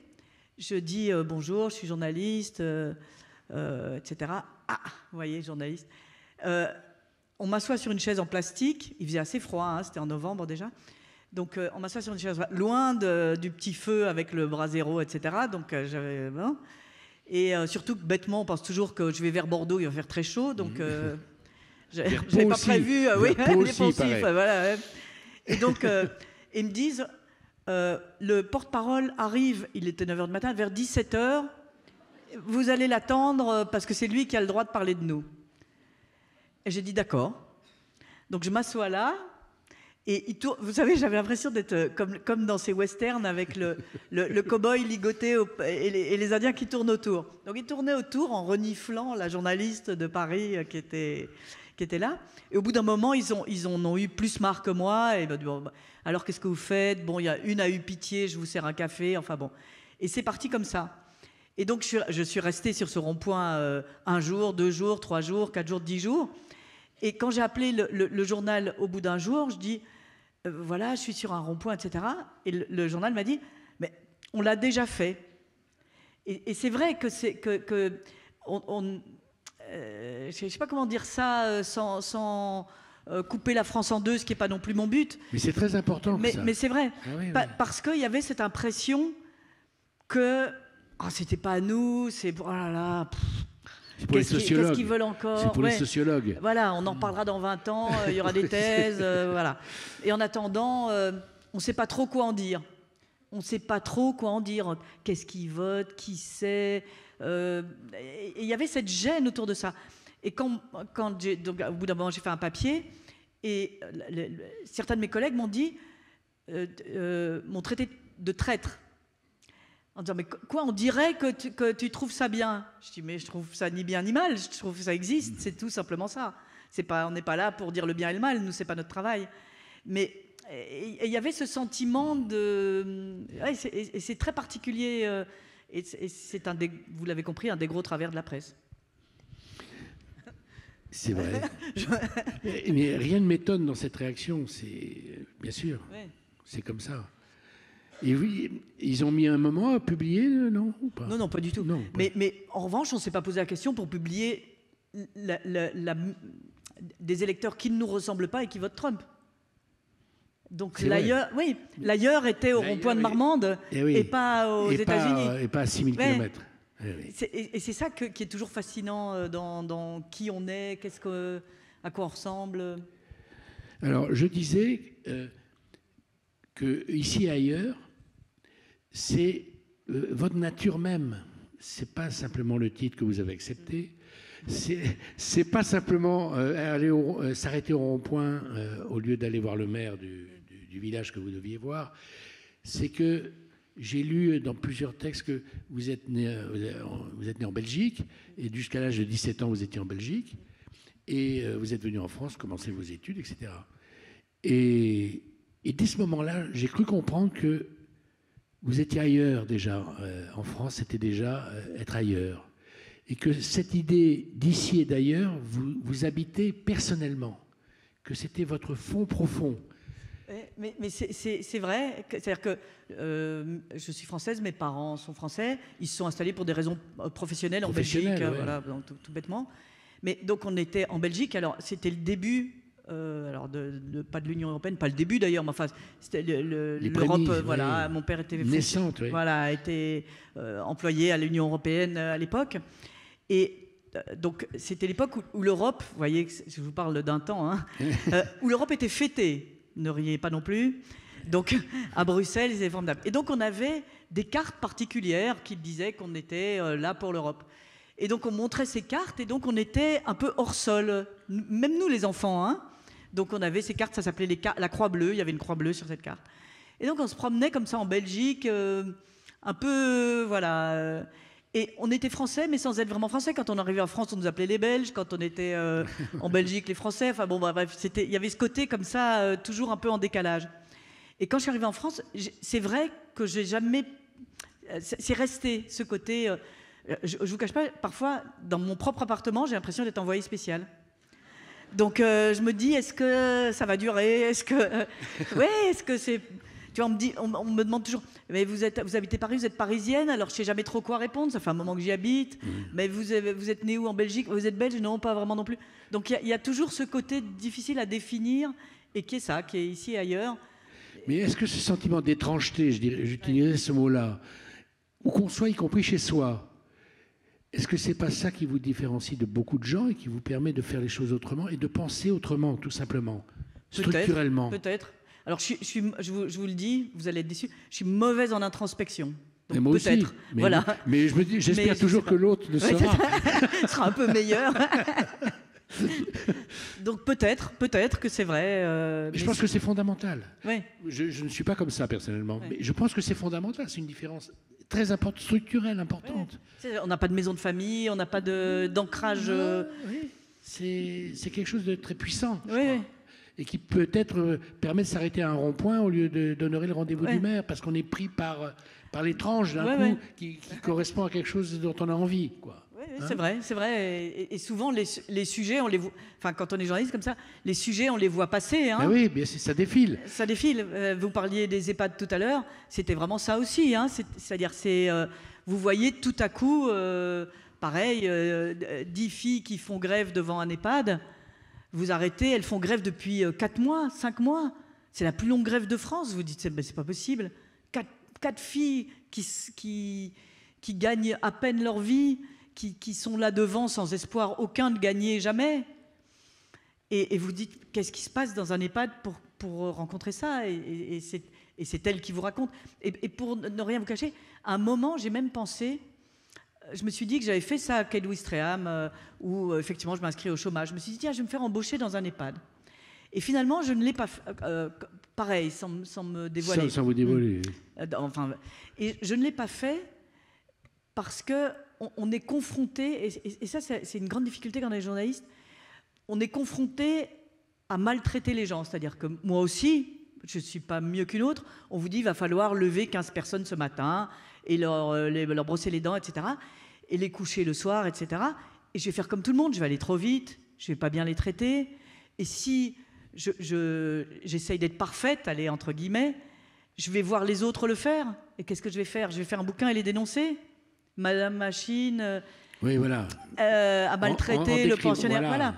je dis bonjour, je suis journaliste, etc. Ah, vous voyez, journaliste. On m'assoit sur une chaise en plastique, il faisait assez froid, hein, c'était en novembre déjà. Donc on m'assoit sur une chaise loin du petit feu avec le brasero, etc. Donc j'avais... Bon. Et surtout, bêtement, on pense toujours que je vais vers Bordeaux, il va faire très chaud, donc j'avais pas prévu. Oui, les poncifs, voilà. Ouais. Et donc, ils me disent, le porte-parole arrive, il était 9 h du matin, vers 17 h, vous allez l'attendre parce que c'est lui qui a le droit de parler de nous. Et j'ai dit d'accord. Donc je m'assois là, et il tourne. Vous savez, j'avais l'impression d'être comme dans ces westerns avec le cow-boy ligoté et les Indiens qui tournent autour. Donc il tournait autour en reniflant la journaliste de Paris qui était là. Et au bout d'un moment, ils en ont eu plus marre que moi. Et ben, bon, alors qu'est-ce que vous faites? Bon, il y a une a eu pitié, je vous sers un café. Enfin bon. Et c'est parti comme ça. Et donc je suis restée sur ce rond-point 1 jour, 2 jours, 3 jours, 4 jours, 10 jours. Et quand j'ai appelé le journal au bout d'un jour, je dis voilà, je suis sur un rond-point, etc. Et le journal m'a dit mais on l'a déjà fait. Et c'est vrai que je sais pas comment dire ça sans couper la France en deux, ce qui n'est pas non plus mon but. Mais c'est très important. Mais c'est vrai, oui. parce qu'il y avait cette impression que c'était pas à nous, c'est oh là là. C'est pour les sociologues. Qu'est-ce qu'ils veulent encore? C'est pour les sociologues. Voilà, on en parlera dans 20 ans, il y aura des thèses, voilà. Et en attendant, on ne sait pas trop quoi en dire. On ne sait pas trop quoi en dire. Qu'est-ce qu'ils votent? Qui sait? Il y avait cette gêne autour de ça. Et donc, au bout d'un moment, j'ai fait un papier, et certains de mes collègues m'ont dit, m'ont traité de traître. En disant, mais quoi, on dirait que tu trouves ça bien. Je dis, mais je trouve ça ni bien ni mal, je trouve que ça existe, c'est tout simplement ça. On n'est pas là pour dire le bien et le mal, nous, c'est pas notre travail. Mais il y avait ce sentiment de... et c'est très particulier, et c'est vous l'avez compris, un des gros travers de la presse. C'est vrai. Mais rien ne m'étonne dans cette réaction, bien sûr, ouais. C'est comme ça. Et oui, ils ont mis un moment à publier, non ou pas? Non, pas du tout. Non, mais en revanche, on ne s'est pas posé la question pour publier des électeurs qui ne nous ressemblent pas et qui votent Trump. Donc l'ailleurs était au rond-point de Marmande et pas aux États-Unis. Et pas à 6000 km. Et c'est ça qui est toujours fascinant dans qui on est, à quoi on ressemble. Alors, je disais que ici et ailleurs, c'est votre nature même. C'est pas simplement le titre que vous avez accepté. C'est pas simplement s'arrêter au rond-point au lieu d'aller voir le maire du village que vous deviez voir. C'est que j'ai lu dans plusieurs textes que vous êtes né en Belgique, et jusqu'à l'âge de 17 ans, vous étiez en Belgique, et vous êtes venu en France, commencer vos études, etc. Et dès ce moment-là, j'ai cru comprendre que vous étiez ailleurs déjà. En France, c'était déjà être ailleurs. Et que cette idée d'ici et d'ailleurs, vous habitez personnellement, que c'était votre fond profond. Mais c'est vrai. C'est-à-dire que je suis française, mes parents sont français, ils se sont installés pour des raisons professionnelles en Belgique, ouais. Voilà, tout bêtement. Mais donc on était en Belgique, alors c'était le début... pas de l'Union européenne, pas le début d'ailleurs, mais enfin, c'était l'Europe. Voilà, mon père était naissante, oui. Voilà, était employé à l'Union européenne à l'époque, et donc c'était l'époque où l'Europe, vous voyez, je vous parle d'un temps, hein, où l'Europe était fêtée. Ne riez pas non plus. Donc à Bruxelles, c'était formidable. Et donc on avait des cartes particulières qui disaient qu'on était là pour l'Europe. Et donc on montrait ces cartes, et donc on était un peu hors sol, même nous les enfants, hein. Donc on avait ces cartes, ça s'appelait la Croix Bleue, il y avait une Croix Bleue sur cette carte. Et donc on se promenait comme ça en Belgique, un peu, voilà. Et on était français, mais sans être vraiment français. Quand on arrivait en France, on nous appelait les Belges. Quand on était en Belgique, les Français. Enfin bon, bref, il y avait ce côté comme ça, toujours un peu en décalage. Et quand je suis arrivée en France, c'est vrai que j'ai jamais... C'est resté ce côté... je ne vous cache pas, parfois, dans mon propre appartement, j'ai l'impression d'être envoyée spéciale. Donc je me dis, est-ce que ça va durer? Est-ce que... ouais, est-ce que c'est... Tu vois, on me demande toujours, mais vous habitez Paris, vous êtes parisienne, alors je ne sais jamais trop quoi répondre, ça fait un moment que j'y habite, mais vous êtes née où en Belgique? Vous êtes belge? Non, pas vraiment non plus. Donc il y a toujours ce côté difficile à définir, et qui est ici et ailleurs. Mais est-ce que ce sentiment d'étrangeté, j'utiliserais ce mot-là, où qu'on soit, y compris chez soi, est-ce que c'est pas ça qui vous différencie de beaucoup de gens et qui vous permet de faire les choses autrement et de penser autrement, tout simplement, structurellement? Peut-être. Alors, je vous le dis, vous allez être déçus, je suis mauvaise en introspection. Donc, moi aussi. Mais, voilà. Mais j'espère toujours que l'autre le sera. Sera un peu meilleur. Donc peut-être que c'est vrai. Je pense que c'est fondamental. Ouais. Je ne suis pas comme ça personnellement, mais je pense que c'est fondamental. C'est une différence très importante, structurelle, importante. Ouais. On n'a pas de maison de famille, on n'a pas d'ancrage. Oui. C'est quelque chose de très puissant. Oui. Et qui peut-être permet de s'arrêter à un rond-point au lieu d'honorer le rendez-vous du maire, parce qu'on est pris par l'étrange d'un coup qui correspond à quelque chose dont on a envie, quoi. Oui, c'est vrai. Et souvent, les sujets, on les voit. Enfin, quand on est journaliste comme ça, les sujets, on les voit passer. Hein. Ben oui, bien, ça défile. Ça défile. Vous parliez des EHPAD tout à l'heure. C'était vraiment ça aussi. Hein. C'est-à-dire, vous voyez tout à coup, pareil, 10 filles qui font grève devant un EHPAD. Vous arrêtez, elles font grève depuis 4 mois, 5 mois. C'est la plus longue grève de France. Vous dites, c'est pas possible. 4 filles qui gagnent à peine leur vie, qui sont là devant sans espoir aucun de gagner jamais. Et vous dites, qu'est-ce qui se passe dans un EHPAD pour rencontrer ça? Et c'est elle qui vous raconte. Et pour ne rien vous cacher, à un moment, j'ai même pensé... Je me suis dit que j'avais fait ça à Quai Louis-Stréham, où effectivement je m'inscris au chômage. Je me suis dit, tiens, je vais me faire embaucher dans un EHPAD. Et finalement, je ne l'ai pas fait. Pareil, sans me dévoiler. Sans vous dévoiler. Et je ne l'ai pas fait parce qu'on est confronté, et ça c'est une grande difficulté quand on est journaliste, on est confronté à maltraiter les gens. C'est-à-dire que moi aussi, je ne suis pas mieux qu'une autre, on vous dit il va falloir lever 15 personnes ce matin et leur brosser les dents, etc. Et les coucher le soir, etc. Et je vais faire comme tout le monde, je vais aller trop vite, je ne vais pas bien les traiter. Et si j'essaye d'être parfaite, allez, entre guillemets, je vais voir les autres le faire. Et qu'est-ce que je vais faire? Je vais faire un bouquin et les dénoncer. Madame Machine oui, voilà. A maltraité le pensionnaire. Voilà.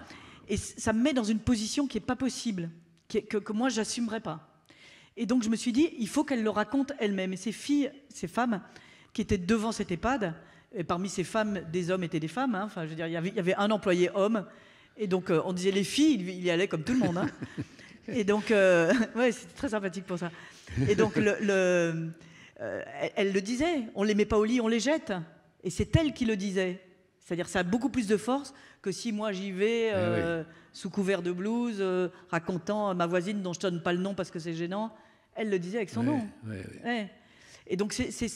Et ça me met dans une position qui n'est pas possible, que moi, je n'assumerais pas. Et donc, je me suis dit, il faut qu'elle le raconte elle-même. Et ces femmes qui étaient devant cet EHPAD, et parmi ces femmes, des hommes étaient des femmes. Hein, enfin, je veux dire, il y avait un employé homme. Et donc, on disait les filles, il y allait comme tout le monde. Hein. Et donc, ouais, c'était très sympathique pour ça. Et donc, elle le disait, on ne les met pas au lit, on les jette. Et c'est elle qui le disait. C'est-à-dire, ça a beaucoup plus de force que si moi j'y vais sous couvert de blouse, racontant ma voisine dont je ne donne pas le nom parce que c'est gênant. Elle le disait avec son nom. Ouais. Et donc, c'est ce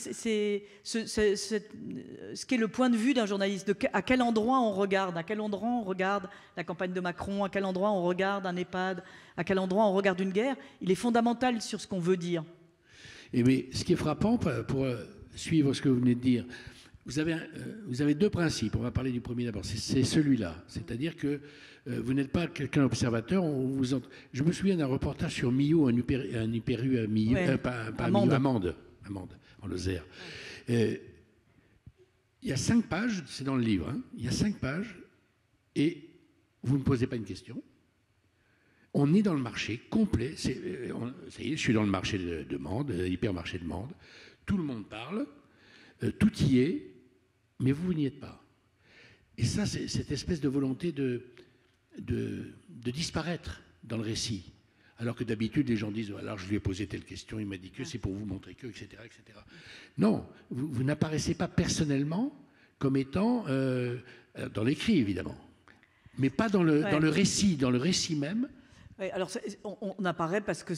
qu'est le point de vue d'un journaliste. À quel endroit on regarde? À quel endroit on regarde la campagne de Macron? À quel endroit on regarde un EHPAD? À quel endroit on regarde une guerre? Il est fondamental sur ce qu'on veut dire. Et mais ce qui est frappant, pour suivre ce que vous venez de dire, vous avez 2 principes. On va parler du premier d'abord. C'est celui-là. C'est-à-dire que vous n'êtes pas quelqu'un observateur. Je me souviens d'un reportage sur Millau, un hyper-U à Millau, Amande, en Lozère. Il y a 5 pages, c'est dans le livre, hein, il y a 5 pages, et vous ne posez pas une question. On est dans le marché complet. Ça y est, je suis dans le marché de Mende, hypermarché de Mende. Tout le monde parle, tout y est, mais vous n'y êtes pas. Et ça, c'est cette espèce de volonté de disparaître dans le récit. Alors que d'habitude, les gens disent « alors je lui ai posé telle question, il m'a dit que c'est pour vous montrer que, etc. etc. » Non, vous n'apparaissez pas personnellement comme étant, dans l'écrit évidemment, mais pas dans le récit. Dans le récit même, oui, alors on apparaît parce que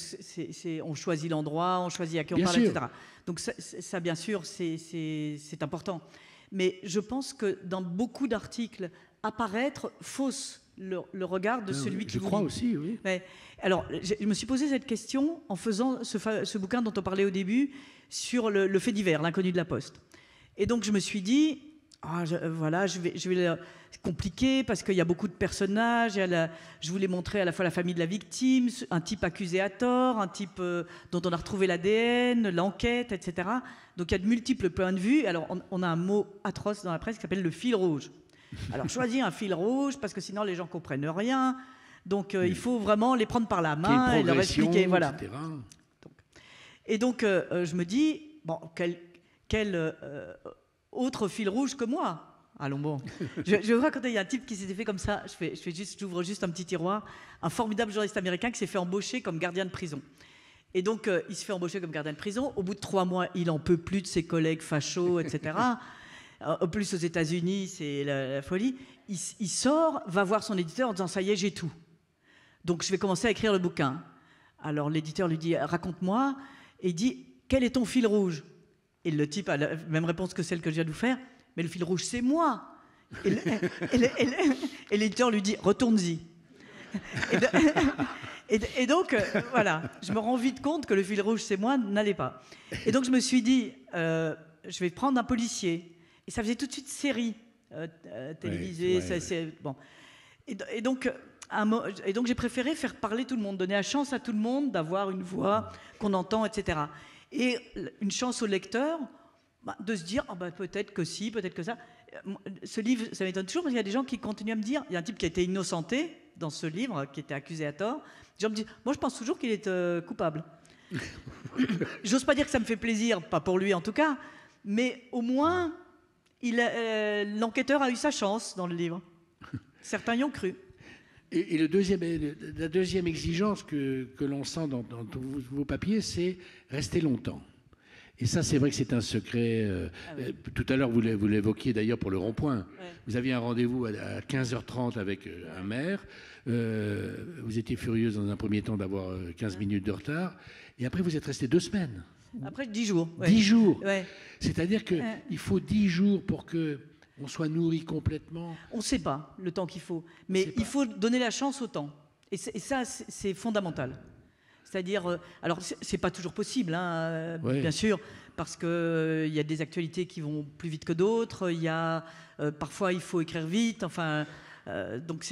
on choisit l'endroit, on choisit à qui on bien parle, sûr. etc. Donc ça bien sûr, c'est important. Mais je pense que dans beaucoup d'articles, apparaître fausse le regard de celui qui je vous crois lit. aussi, oui. Ouais. Alors, je me suis posé cette question en faisant ce bouquin dont on parlait au début sur le fait divers, l'inconnu de la Poste. Et donc, je me suis dit, voilà, je vais c'est compliqué parce qu'il y a beaucoup de personnages. Je voulais montrer à la fois la famille de la victime, un type accusé à tort, un type dont on a retrouvé l'ADN, l'enquête, etc. Donc, il y a de multiples points de vue. Alors, on a un mot atroce dans la presse qui s'appelle le fil rouge. Alors, choisis un fil rouge parce que sinon, les gens ne comprennent rien. Donc, il faut vraiment les prendre par la main et leur expliquer. Voilà. Etc. Et donc, je me dis, bon, quel autre fil rouge que moi? Allons bon. Je vois quand il y a un type qui s'était fait comme ça, j'ouvre juste un petit tiroir, un formidable journaliste américain qui s'est fait embaucher comme gardien de prison. Et donc, il se fait embaucher comme gardien de prison. Au bout de 3 mois, il n'en peut plus de ses collègues fachos, etc. En plus, aux États-Unis, c'est la folie. Il sort, va voir son éditeur en disant « ça y est, j'ai tout ». Donc, je vais commencer à écrire le bouquin. Alors, l'éditeur lui dit « raconte-moi ». Et il dit « quel est ton fil rouge ?» Et le type a la même réponse que celle que je viens de vous faire. « mais le fil rouge, c'est moi ». Et l'éditeur lui dit « retourne-y ». Et donc, voilà, je me rends vite compte que le fil rouge, c'est moi, n'allait pas. Et donc, je me suis dit je vais prendre un policier. Et ça faisait tout de suite série télévisée. Bon. Et donc, j'ai préféré faire parler tout le monde, donner la chance à tout le monde d'avoir une voix qu'on entend, etc. Et une chance au lecteur de se dire peut-être que si, peut-être que ça. Ce livre, ça m'étonne toujours parce qu'il y a des gens qui continuent à me dire, il y a un type qui a été innocenté dans ce livre, qui était accusé à tort. Les gens me disent, moi je pense toujours qu'il est coupable. J'ose pas dire que ça me fait plaisir, pas pour lui en tout cas, mais au moins l'enquêteur a eu sa chance dans le livre. Certains y ont cru. Et la deuxième exigence que l'on sent dans vos papiers, c'est rester longtemps. Et ça, c'est vrai que c'est un secret. Oui. Tout à l'heure, vous l'évoquiez d'ailleurs pour le rond-point. Ouais. Vous aviez un rendez-vous à 15h30 avec un maire. Vous étiez furieuse dans un premier temps d'avoir 15 minutes de retard. Et après, vous êtes resté 2 semaines. Après, 10 jours. Ouais. 10 jours. Ouais. C'est-à-dire qu'il faut 10 jours pour qu'on soit nourri complètement. On ne sait pas le temps qu'il faut. Mais il faut donner la chance au temps. Et ça, c'est fondamental. C'est-à-dire, alors c'est pas toujours possible, hein, bien sûr, parce que y a des actualités qui vont plus vite que d'autres. Il y a parfois il faut écrire vite. Enfin, donc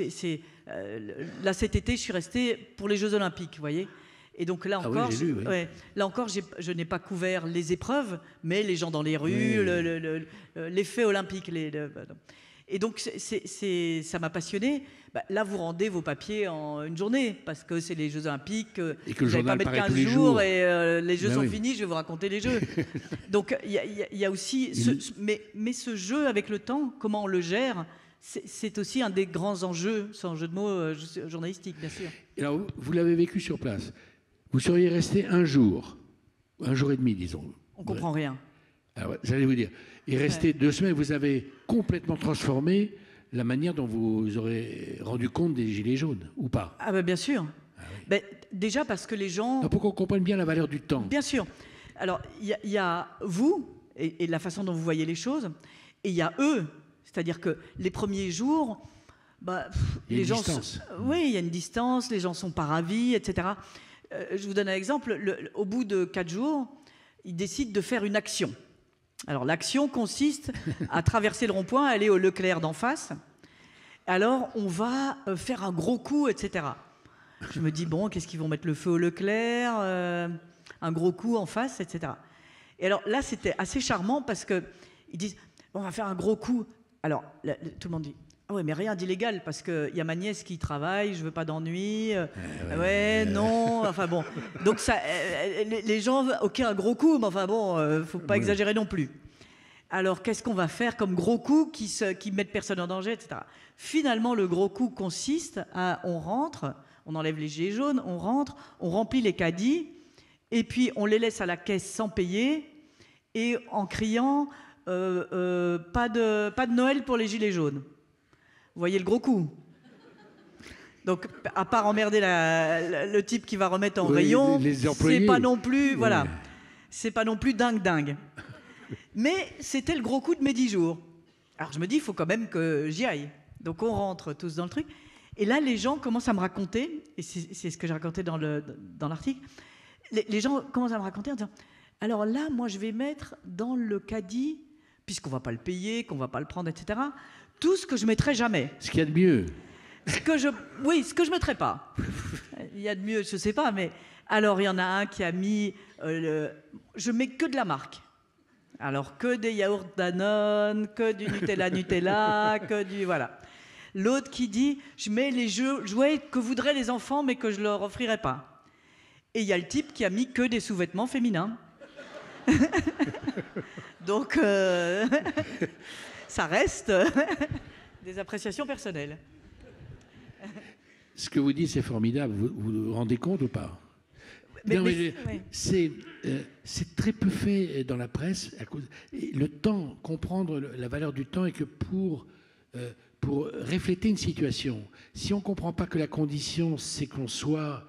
là cet été, je suis restée pour les Jeux Olympiques, vous voyez. Et donc là encore, là encore, je n'ai pas couvert les épreuves, mais les gens dans les rues, les faits olympiques. Et donc, ça m'a passionné. Là, vous rendez vos papiers en une journée, parce que c'est les Jeux Olympiques. Et que le journal pas mettre 15 jours, et les Jeux sont finis, je vais vous raconter les Jeux. Donc, il y a aussi... Mais ce jeu avec le temps, comment on le gère, c'est aussi un des grands enjeux, sans jeu de mots, journalistiques, bien sûr. Alors, vous l'avez vécu sur place. Vous seriez resté un jour et demi, disons. On ne comprend rien. Alors, j'allais vous dire. Et resté 2 semaines, vous avez complètement transformé la manière dont vous aurez rendu compte des Gilets jaunes, ou pas? Bien sûr. Oui. Déjà parce que les gens... Alors, pour qu'on comprenne bien la valeur du temps. Bien sûr. Alors, il y a vous, et la façon dont vous voyez les choses, et il y a eux. C'est-à-dire que les premiers jours... les gens oui, il y a une distance, les gens ne sont pas ravis, etc. Je vous donne un exemple. Au bout de 4 jours, ils décident de faire une action. Alors, l'action consiste à traverser le rond-point, aller au Leclerc d'en face. Alors, on va faire un gros coup, etc. Je me dis, bon, qu'est-ce qu'ils vont mettre le feu au Leclerc, un gros coup en face, etc. Et alors, là, c'était assez charmant parce qu'ils disent, on va faire un gros coup. Alors, tout le monde dit, ah ouais, mais rien d'illégal parce qu'il y a ma nièce qui travaille, je veux pas d'ennui. Non, enfin bon. Donc ça, les gens, ok, un gros coup, mais enfin bon, faut pas exagérer non plus. Alors qu'est-ce qu'on va faire comme gros coup qui mette personne en danger, etc. Finalement, le gros coup consiste à, on rentre, on enlève les gilets jaunes, on rentre, on remplit les caddies, et puis on les laisse à la caisse sans payer, et en criant pas de Noël pour les gilets jaunes. Vous voyez le gros coup. Donc, à part emmerder le type qui va remettre en rayon, c'est pas non plus, voilà, c'est pas non plus dingue. Mais c'était le gros coup de mes 10 jours. Alors je me dis, il faut quand même que j'y aille. Donc on rentre tous dans le truc. Et là, les gens commencent à me raconter, et c'est ce que j'ai raconté dans l'article, les gens commencent à me raconter en disant, alors là, moi, je vais mettre dans le caddie, puisqu'on ne va pas le payer, qu'on ne va pas le prendre, etc., tout ce que je ne mettrai jamais. Ce qu'il y a de mieux. Oui, ce que je ne mettrai pas. Il y a de mieux, je ne sais pas, mais... Alors, il y en a un qui a mis... je mets que de la marque. Alors, que des yaourts Danone, que du Nutella, que du... Voilà. L'autre qui dit, je mets les jouets que voudraient les enfants, mais que je ne leur offrirai pas. Et il y a le type qui a mis que des sous-vêtements féminins. Donc, ça reste des appréciations personnelles. Ce que vous dites, c'est formidable. Vous vous rendez compte ou pas? C'est très peu fait dans la presse. Le temps, comprendre la valeur du temps, et que pour refléter une situation, si on ne comprend pas que la condition, c'est qu'on soit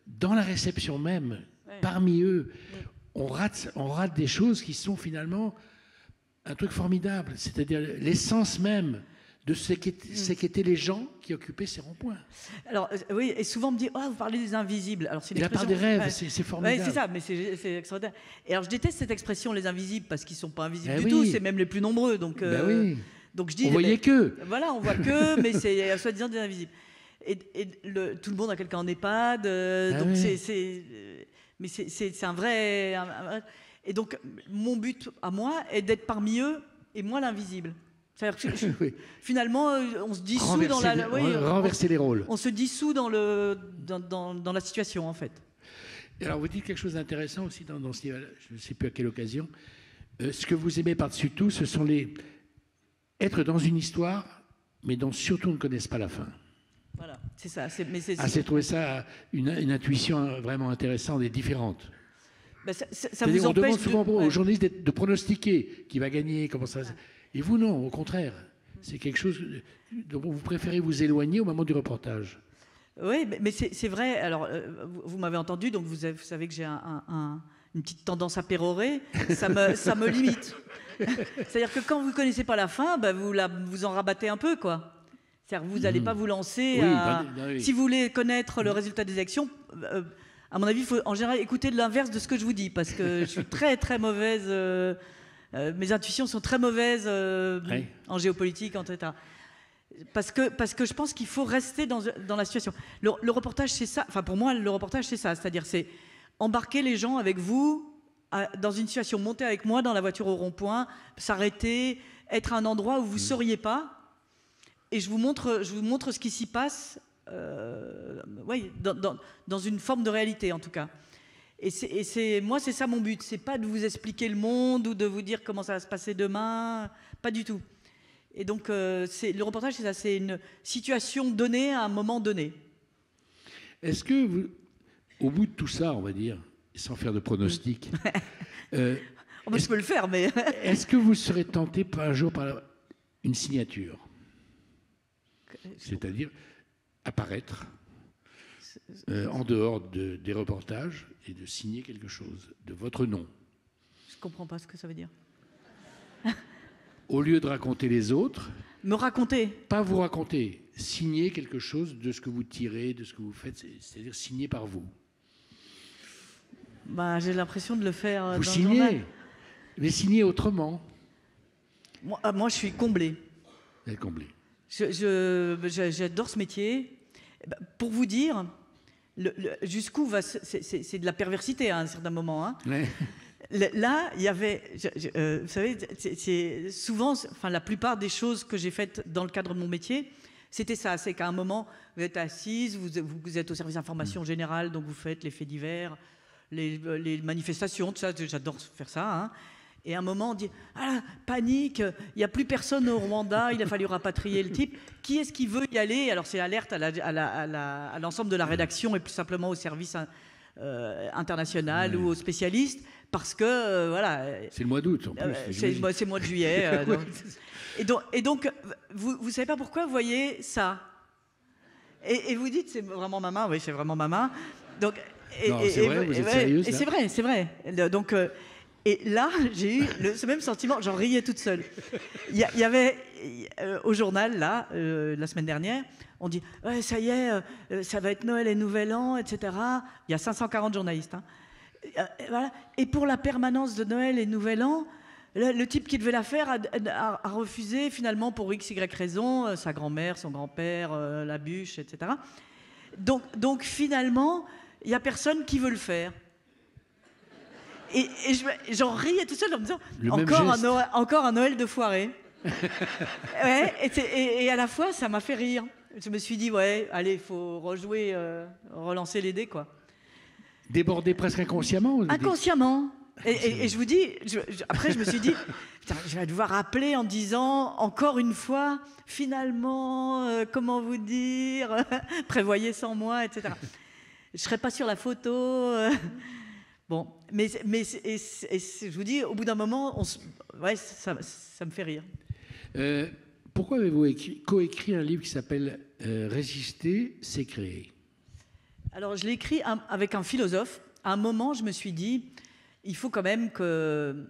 dans la réception même, parmi eux, on rate des choses qui sont finalement un truc formidable, c'est-à-dire l'essence même de ce qu'étaient les gens qui occupaient ces ronds-points. Alors, oui, et souvent on me dit, vous parlez des invisibles. Alors, c'est la part des rêves, c'est formidable. Oui, c'est ça, mais c'est extraordinaire. Et alors, je déteste cette expression, les invisibles, parce qu'ils ne sont pas invisibles du tout, c'est même les plus nombreux. Donc, donc je dis, on voyait que. Voilà, on voit que, mais c'est soi-disant des invisibles. Et tout le monde a quelqu'un en EHPAD, donc mais c'est un vrai... Et donc, mon but à moi est d'être parmi eux et moi l'invisible. C'est-à-dire que finalement, on se dissout dans la... renverser les rôles. On se dissout dans la situation, en fait. Et alors, vous dites quelque chose d'intéressant aussi dans ce livre, je ne sais plus à quelle occasion. Ce que vous aimez par-dessus tout, ce sont être dans une histoire, mais dont surtout on ne connaisse pas la fin. Voilà, c'est ça. J'ai trouvé ça une intuition vraiment intéressante et différente. Ça vous on demande souvent aux journalistes de pronostiquer qui va gagner, comment ça... Et vous, non, au contraire. C'est quelque chose dont vous préférez vous éloigner au moment du reportage. Oui, mais c'est vrai. Alors, vous m'avez entendu, donc vous savez que j'ai une petite tendance à pérorer. Ça me limite. C'est-à-dire que quand vous ne connaissez pas la fin, vous en rabattez un peu, quoi. C'est-à-dire que vous n'allez pas vous lancer Si vous voulez connaître le résultat des élections, à mon avis, il faut en général écouter l'inverse de ce que je vous dis, parce que je suis très, très mauvaise... mes intuitions sont très mauvaises en géopolitique, en etc. Parce que je pense qu'il faut rester dans la situation. Le reportage, c'est ça. Enfin, pour moi, le reportage, c'est ça. C'est-à-dire, c'est embarquer les gens avec vous dans une situation, monter avec moi dans la voiture au rond-point, s'arrêter, être à un endroit où vous ne sauriez pas, et je vous montre ce qui s'y passe, dans une forme de réalité, en tout cas. Moi, c'est ça mon but. C'est pas de vous expliquer le monde ou de vous dire comment ça va se passer demain. Pas du tout. Et donc, le reportage, c'est ça. C'est une situation donnée à un moment donné. Est-ce que vous, au bout de tout ça, on va dire, sans faire de pronostic, je peux le faire, mais... est-ce que vous serez tenté un jour par une signature? C'est-à-dire apparaître en dehors des reportages et de signer quelque chose de votre nom. Je ne comprends pas ce que ça veut dire. Au lieu de raconter les autres... Me raconter? Pas vous raconter. Signer quelque chose de ce que vous tirez, de ce que vous faites, c'est-à-dire signer par vous. J'ai l'impression de le faire vous dans signez, le journal. Mais signez autrement. Moi, je suis comblée. Vous êtes comblée. J'adore ce métier. Pour vous dire... jusqu'où va... C'est de la perversité à un certain moment. Hein. Ouais. Là, il y avait... vous savez, c'est souvent... Enfin, la plupart des choses que j'ai faites dans le cadre de mon métier, c'était ça. C'est qu'à un moment, vous êtes assise, vous êtes au service d'information générale, donc vous faites les faits divers, les manifestations, tout ça. J'adore faire ça. Hein. Et à un moment, on dit « Ah, panique, il n'y a plus personne au Rwanda, il a fallu rapatrier le type. Qui est-ce qui veut y aller ?» Alors, c'est alerte à l'ensemble de la rédaction et plus simplement au service international ou aux spécialistes, parce que, voilà... C'est le mois d'août, en plus. C'est le mois de juillet. Et donc, vous ne savez pas pourquoi vous voyez ça. Et vous dites « C'est vraiment ma main ?» Oui, c'est vraiment ma main. Donc, non, c'est vrai, vous êtes sérieuse, et c'est vrai, c'est vrai. Donc... Et là, j'ai eu ce même sentiment, j'en riais toute seule. Il y avait, au journal, là, la semaine dernière, on dit ouais, ça y est, ça va être Noël et Nouvel An, etc. Il y a 540 journalistes. Hein. Voilà. Et pour la permanence de Noël et Nouvel An, le type qui devait la faire a refusé finalement pour x, y raison, sa grand-mère, son grand-père, la bûche, etc. Donc finalement, il n'y a personne qui veut le faire. Et j'en riais tout seul en me disant encore un Noël de foiré. Ouais, et à la fois, ça m'a fait rire. Je me suis dit, ouais, allez, il faut rejouer, relancer les dés, quoi. Débordé presque inconsciemment. Inconsciemment. Et je vous dis, après, je me suis dit, putain, je vais devoir appeler en disant, encore une fois, finalement, comment vous dire, prévoyez sans moi, etc. Je ne serai pas sur la photo. Bon, mais je vous dis, au bout d'un moment, ouais, ça me fait rire. Pourquoi avez-vous coécrit un livre qui s'appelle Résister, c'est créer? Alors, je l'ai écrit avec un philosophe. À un moment, je me suis dit, il faut quand même que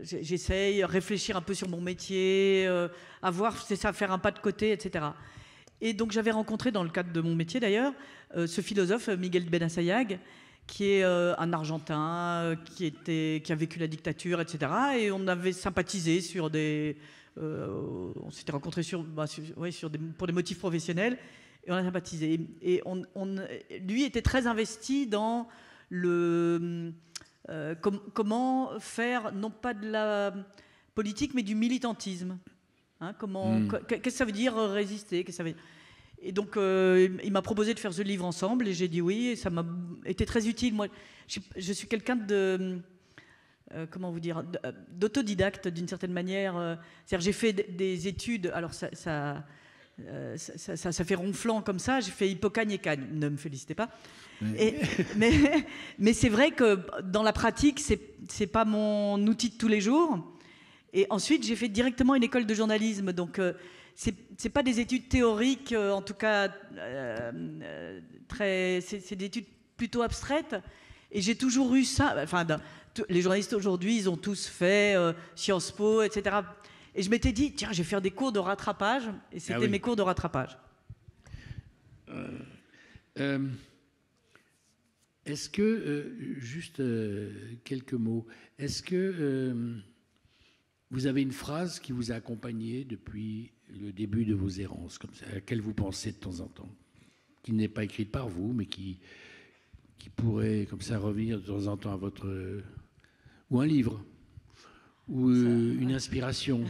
j'essaye de réfléchir un peu sur mon métier, c'est ça, faire un pas de côté, etc. Et donc, j'avais rencontré, dans le cadre de mon métier d'ailleurs, ce philosophe, Miguel Benassayag, qui est un Argentin, qui a vécu la dictature, etc. Et on avait sympathisé sur on s'était rencontrés pour des motifs professionnels, et on a sympathisé. Et lui était très investi dans comment faire, non pas de la politique, mais du militantisme. Hein, qu'est-ce que ça veut dire résister? Qu'est-ce que ça veut dire? Et donc, il m'a proposé de faire ce livre ensemble, et j'ai dit oui, et ça m'a été très utile. Moi, je suis quelqu'un comment vous dire, d'autodidacte d'une certaine manière. C'est-à-dire, j'ai fait des études, alors ça fait ronflant comme ça, j'ai fait Hippocagne et Cagne, ne me félicitez pas. Oui. Mais c'est vrai que dans la pratique, c'est pas mon outil de tous les jours. Et ensuite, j'ai fait directement une école de journalisme, donc c'est pas des études théoriques, en tout cas c'est des études plutôt abstraites. Et j'ai toujours eu ça. Enfin, les journalistes aujourd'hui, ils ont tous fait Sciences Po, etc. Et je m'étais dit, tiens, je vais faire des cours de rattrapage. Et c'était mes cours de rattrapage. Est-ce que, juste quelques mots, est-ce que vous avez une phrase qui vous a accompagné depuis le début de vos errances, comme ça, à laquelle vous pensez de temps en temps, qui n'est pas écrite par vous, mais qui pourrait, comme ça, revenir de temps en temps à votre... ou un livre, ou une inspiration.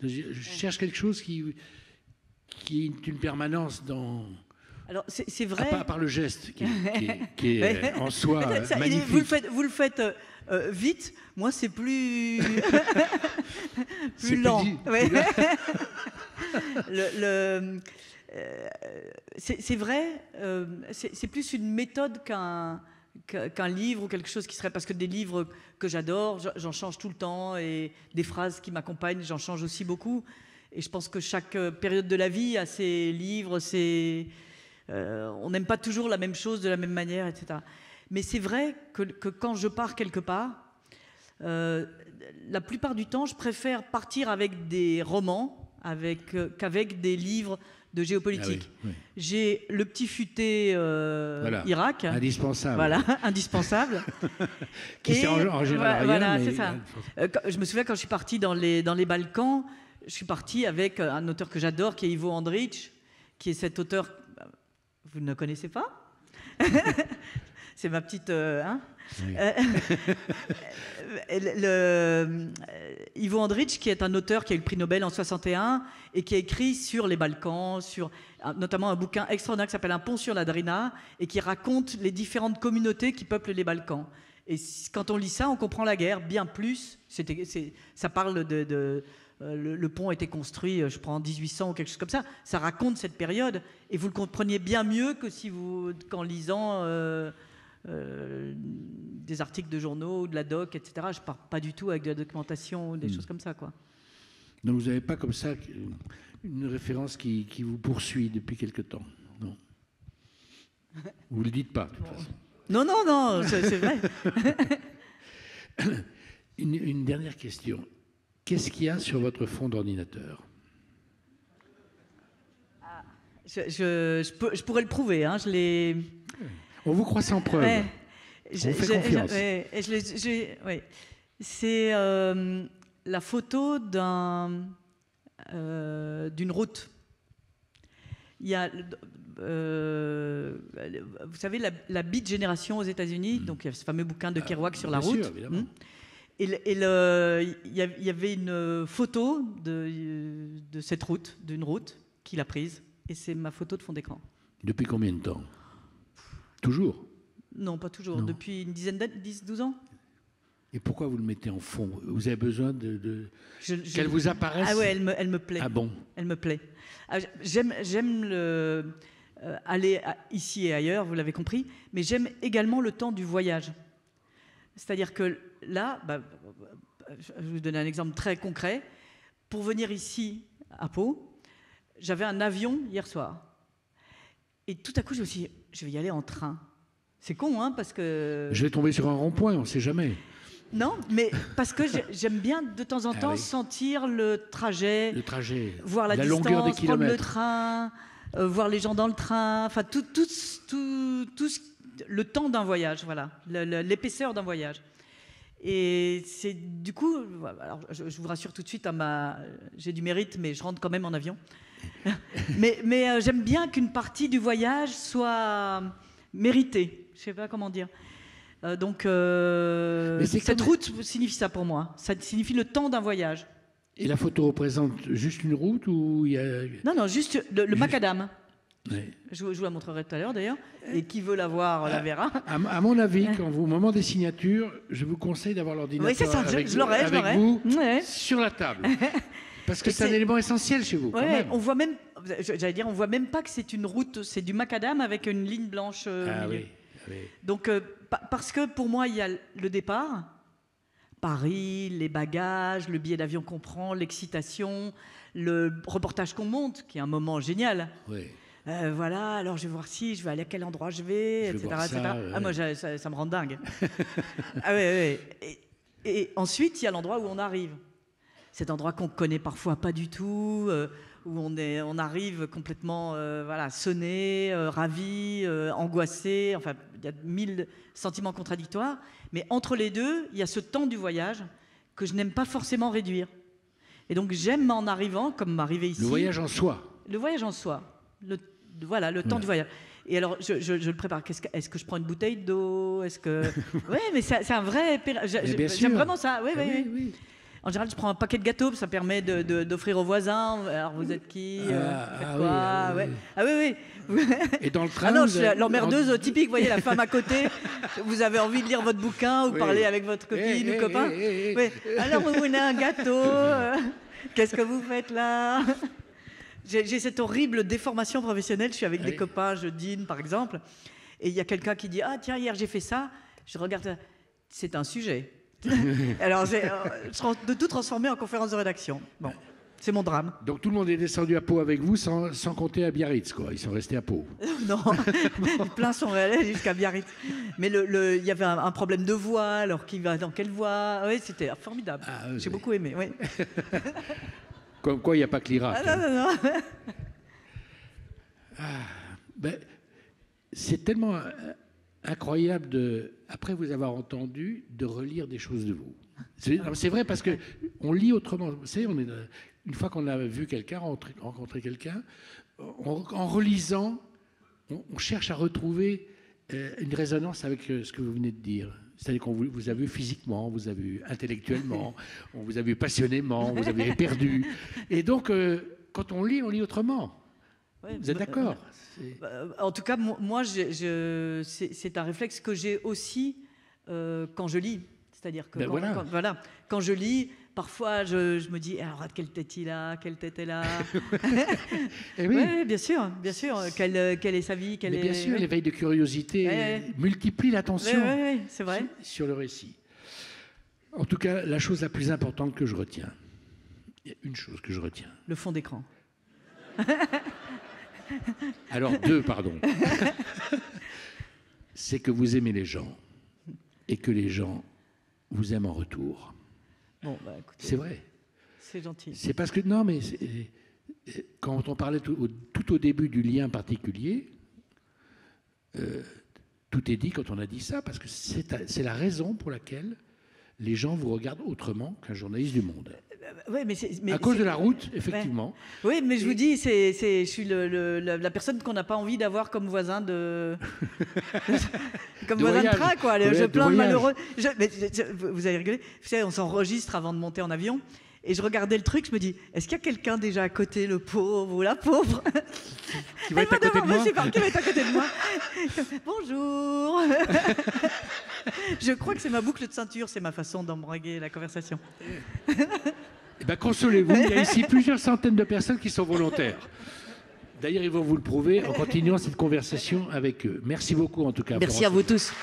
Je cherche quelque chose qui est une permanence dans... Alors, c'est vrai... À part le geste, qui est en soi magnifique. Vous le faites vite, moi c'est plus lent. C'est vrai, c'est plus une méthode qu'un livre ou quelque chose qui serait... Parce que des livres que j'adore, j'en change tout le temps, et des phrases qui m'accompagnent, j'en change aussi beaucoup. Et je pense que chaque période de la vie a ses livres, on n'aime pas toujours la même chose de la même manière, etc. Mais c'est vrai que quand je pars quelque part, la plupart du temps, je préfère partir avec des romans qu'avec des livres de géopolitique. Ah oui. J'ai Le Petit Futé Irak. Indispensable. Voilà, indispensable. Qui c'est en général voilà, rien, c'est ça. Je me souviens quand je suis partie dans les Balkans, je suis partie avec un auteur que j'adore, qui est Ivo Andrić, qui est cet auteur... Vous ne le connaissez pas? C'est ma petite... Oui. Ivo Andrić, qui est un auteur qui a eu le prix Nobel en 61 et qui a écrit sur les Balkans, notamment un bouquin extraordinaire qui s'appelle Un pont sur la Drina, et qui raconte les différentes communautés qui peuplent les Balkans. Et quand on lit ça, on comprend la guerre bien plus. Ça parle le pont a été construit, je crois, en 1800 ou quelque chose comme ça. Ça raconte cette période, et vous le compreniez bien mieux que qu'en lisant des articles de journaux ou de la doc, etc. Je pars pas du tout avec de la documentation ou des choses comme ça, quoi. Donc vous n'avez pas comme ça une référence qui vous poursuit depuis quelque temps, non? Vous le dites pas, de toute façon. Non, c'est vrai. Une dernière question. Qu'est-ce qu'il y a sur votre fond d'ordinateur? Je pourrais le prouver. Hein, je l'ai. On vous croit sans preuve. Ouais. On fait confiance. Ouais. C'est la photo d'une route. Il y a, vous savez, la Beat Génération aux États-Unis. Donc il y a ce fameux bouquin de Kerouac sur la route. Sûr, évidemment. Il y avait une photo de cette route, d'une route qu'il a prise. Et c'est ma photo de fond d'écran. Depuis combien de temps? Toujours? Non, pas toujours. Non. Depuis une dizaine d'années, 10-12 ans. Et pourquoi vous le mettez en fond? Vous avez besoin qu'elle vous apparaisse? Ah ouais, elle me plaît. Ah bon? Elle me plaît. J'aime aller ici et ailleurs, vous l'avez compris, mais j'aime également le temps du voyage. C'est-à-dire que là, je vais vous donner un exemple très concret. Pour venir ici, à Pau, j'avais un avion hier soir. Et tout à coup, je me suis dit, je vais y aller en train. C'est con, hein, parce que... Je vais tomber sur un rond-point, on ne sait jamais. Non, mais parce que j'aime bien de temps en temps sentir le trajet, voir la distance, longueur des kilomètres, prendre le train, voir les gens dans le train, enfin tout le temps d'un voyage, voilà, l'épaisseur d'un voyage. Et c'est du coup, alors je vous rassure tout de suite, j'ai du mérite, mais je rentre quand même en avion. mais j'aime bien qu'une partie du voyage soit méritée. Je ne sais pas comment dire. Donc, cette route signifie ça pour moi. Ça signifie le temps d'un voyage. Et la photo représente juste une route ou il y a... Non, juste le macadam. Ouais. Je vous la montrerai tout à l'heure d'ailleurs. Et qui veut la voir la verra. À mon avis, au moment des signatures, je vous conseille d'avoir l'ordinateur avec vous sur la table. Parce que c'est un élément essentiel chez vous. Ouais, on voit même, on voit même pas que c'est une route, c'est du macadam avec une ligne blanche au milieu. Oui. Donc, parce que pour moi, il y a le départ, Paris, les bagages, le billet d'avion qu'on prend, l'excitation, le reportage qu'on monte, qui est un moment génial. Oui. Voilà, alors je vais voir je vais aller à quel endroit je vais, etc. Ah, moi, ça me rend dingue. Ah ouais. Et ensuite, il y a l'endroit où on arrive. Cet endroit qu'on ne connaît parfois pas du tout, où on arrive complètement sonné, ravi, angoissé. Enfin, il y a 1000 sentiments contradictoires. Mais entre les deux, il y a ce temps du voyage que je n'aime pas forcément réduire. Et donc, j'aime en arrivant, comme m'arriver ici... Le voyage en soi. Le voyage en soi. Le temps du voyage. Et alors, je le prépare. Est-ce que je prends une bouteille d'eau? Oui, mais c'est un vrai... J'aime vraiment ça. Oui. En général, je prends un paquet de gâteaux, ça permet d'offrir aux voisins. Alors, vous êtes qui? Faites quoi? Oui. Et dans le train... Ah non, je suis l'emmerdeuse typique. Vous voyez, la femme à côté. Vous avez envie de lire votre bouquin ou parler avec votre copine ou copain. Oui. Alors, vous voulez un gâteau? Qu'est-ce que vous faites là? J'ai cette horrible déformation professionnelle. Je suis avec des copains, je dîne, par exemple. Et il y a quelqu'un qui dit « Ah, tiens, hier, j'ai fait ça. » Je regarde, c'est un sujet. Alors, de tout transformer en conférence de rédaction. Bon, c'est mon drame. Donc, tout le monde est descendu à Pau avec vous sans compter à Biarritz, quoi. Ils sont restés à Pau. Non, plein sont allés jusqu'à Biarritz. Mais il y avait un problème de voix, alors qui va dans quelle voix? Oui, c'était formidable. J'ai beaucoup aimé, oui. Comme quoi, il n'y a pas que l'Irak. Non. C'est tellement incroyable, après vous avoir entendu, de relire des choses de vous. C'est vrai parce qu'on lit autrement. Vous savez, une fois qu'on a vu quelqu'un, rencontré quelqu'un, en relisant, on cherche à retrouver une résonance avec ce que vous venez de dire. C'est-à-dire qu'on vous a vu physiquement, vous a vu intellectuellement, on vous a vu passionnément, vous avez perdu. Et donc, quand on lit autrement. Ouais, vous êtes d'accord? En tout cas, moi, c'est un réflexe que j'ai aussi quand je lis. C'est-à-dire que quand je lis, parfois je me dis, alors quelle tête il a, quelle tête elle a. Oui, bien sûr. Quelle est sa vie, bien sûr, l'éveil de curiosité multiplie l'attention c'est vrai. Sur le récit. En tout cas, la chose la plus importante que je retiens, il y a une chose que je retiens. Le fond d'écran. Alors, 2, pardon. C'est que vous aimez les gens et que les gens vous aime en retour. Bon, bah, écoutez, C'est vrai. c'est gentil. C'est parce que, non, mais quand on parlait tout au début du lien particulier, tout est dit quand on a dit ça, parce que c'est la raison pour laquelle les gens vous regardent autrement qu'un journaliste du Monde. Ouais, mais à cause de la route, effectivement. Ouais. Oui, mais je vous dis, je suis la personne qu'on n'a pas envie d'avoir comme voisin comme voisin de train, quoi. Je plains de malheureux. Vous avez rigolé. Vous savez, on s'enregistre avant de monter en avion. Et je regardais le truc, je me dis, est-ce qu'il y a quelqu'un déjà à côté, le pauvre ou la pauvre, qui va être à côté de moi? Qui va être à côté de moi. Bonjour. Je crois que c'est ma boucle de ceinture, c'est ma façon d'embraguer la conversation. Eh bien, consolez-vous, il y a ici plusieurs centaines de personnes qui sont volontaires. D'ailleurs, ils vont vous le prouver en continuant cette conversation avec eux. Merci beaucoup, en tout cas. Merci à vous tous.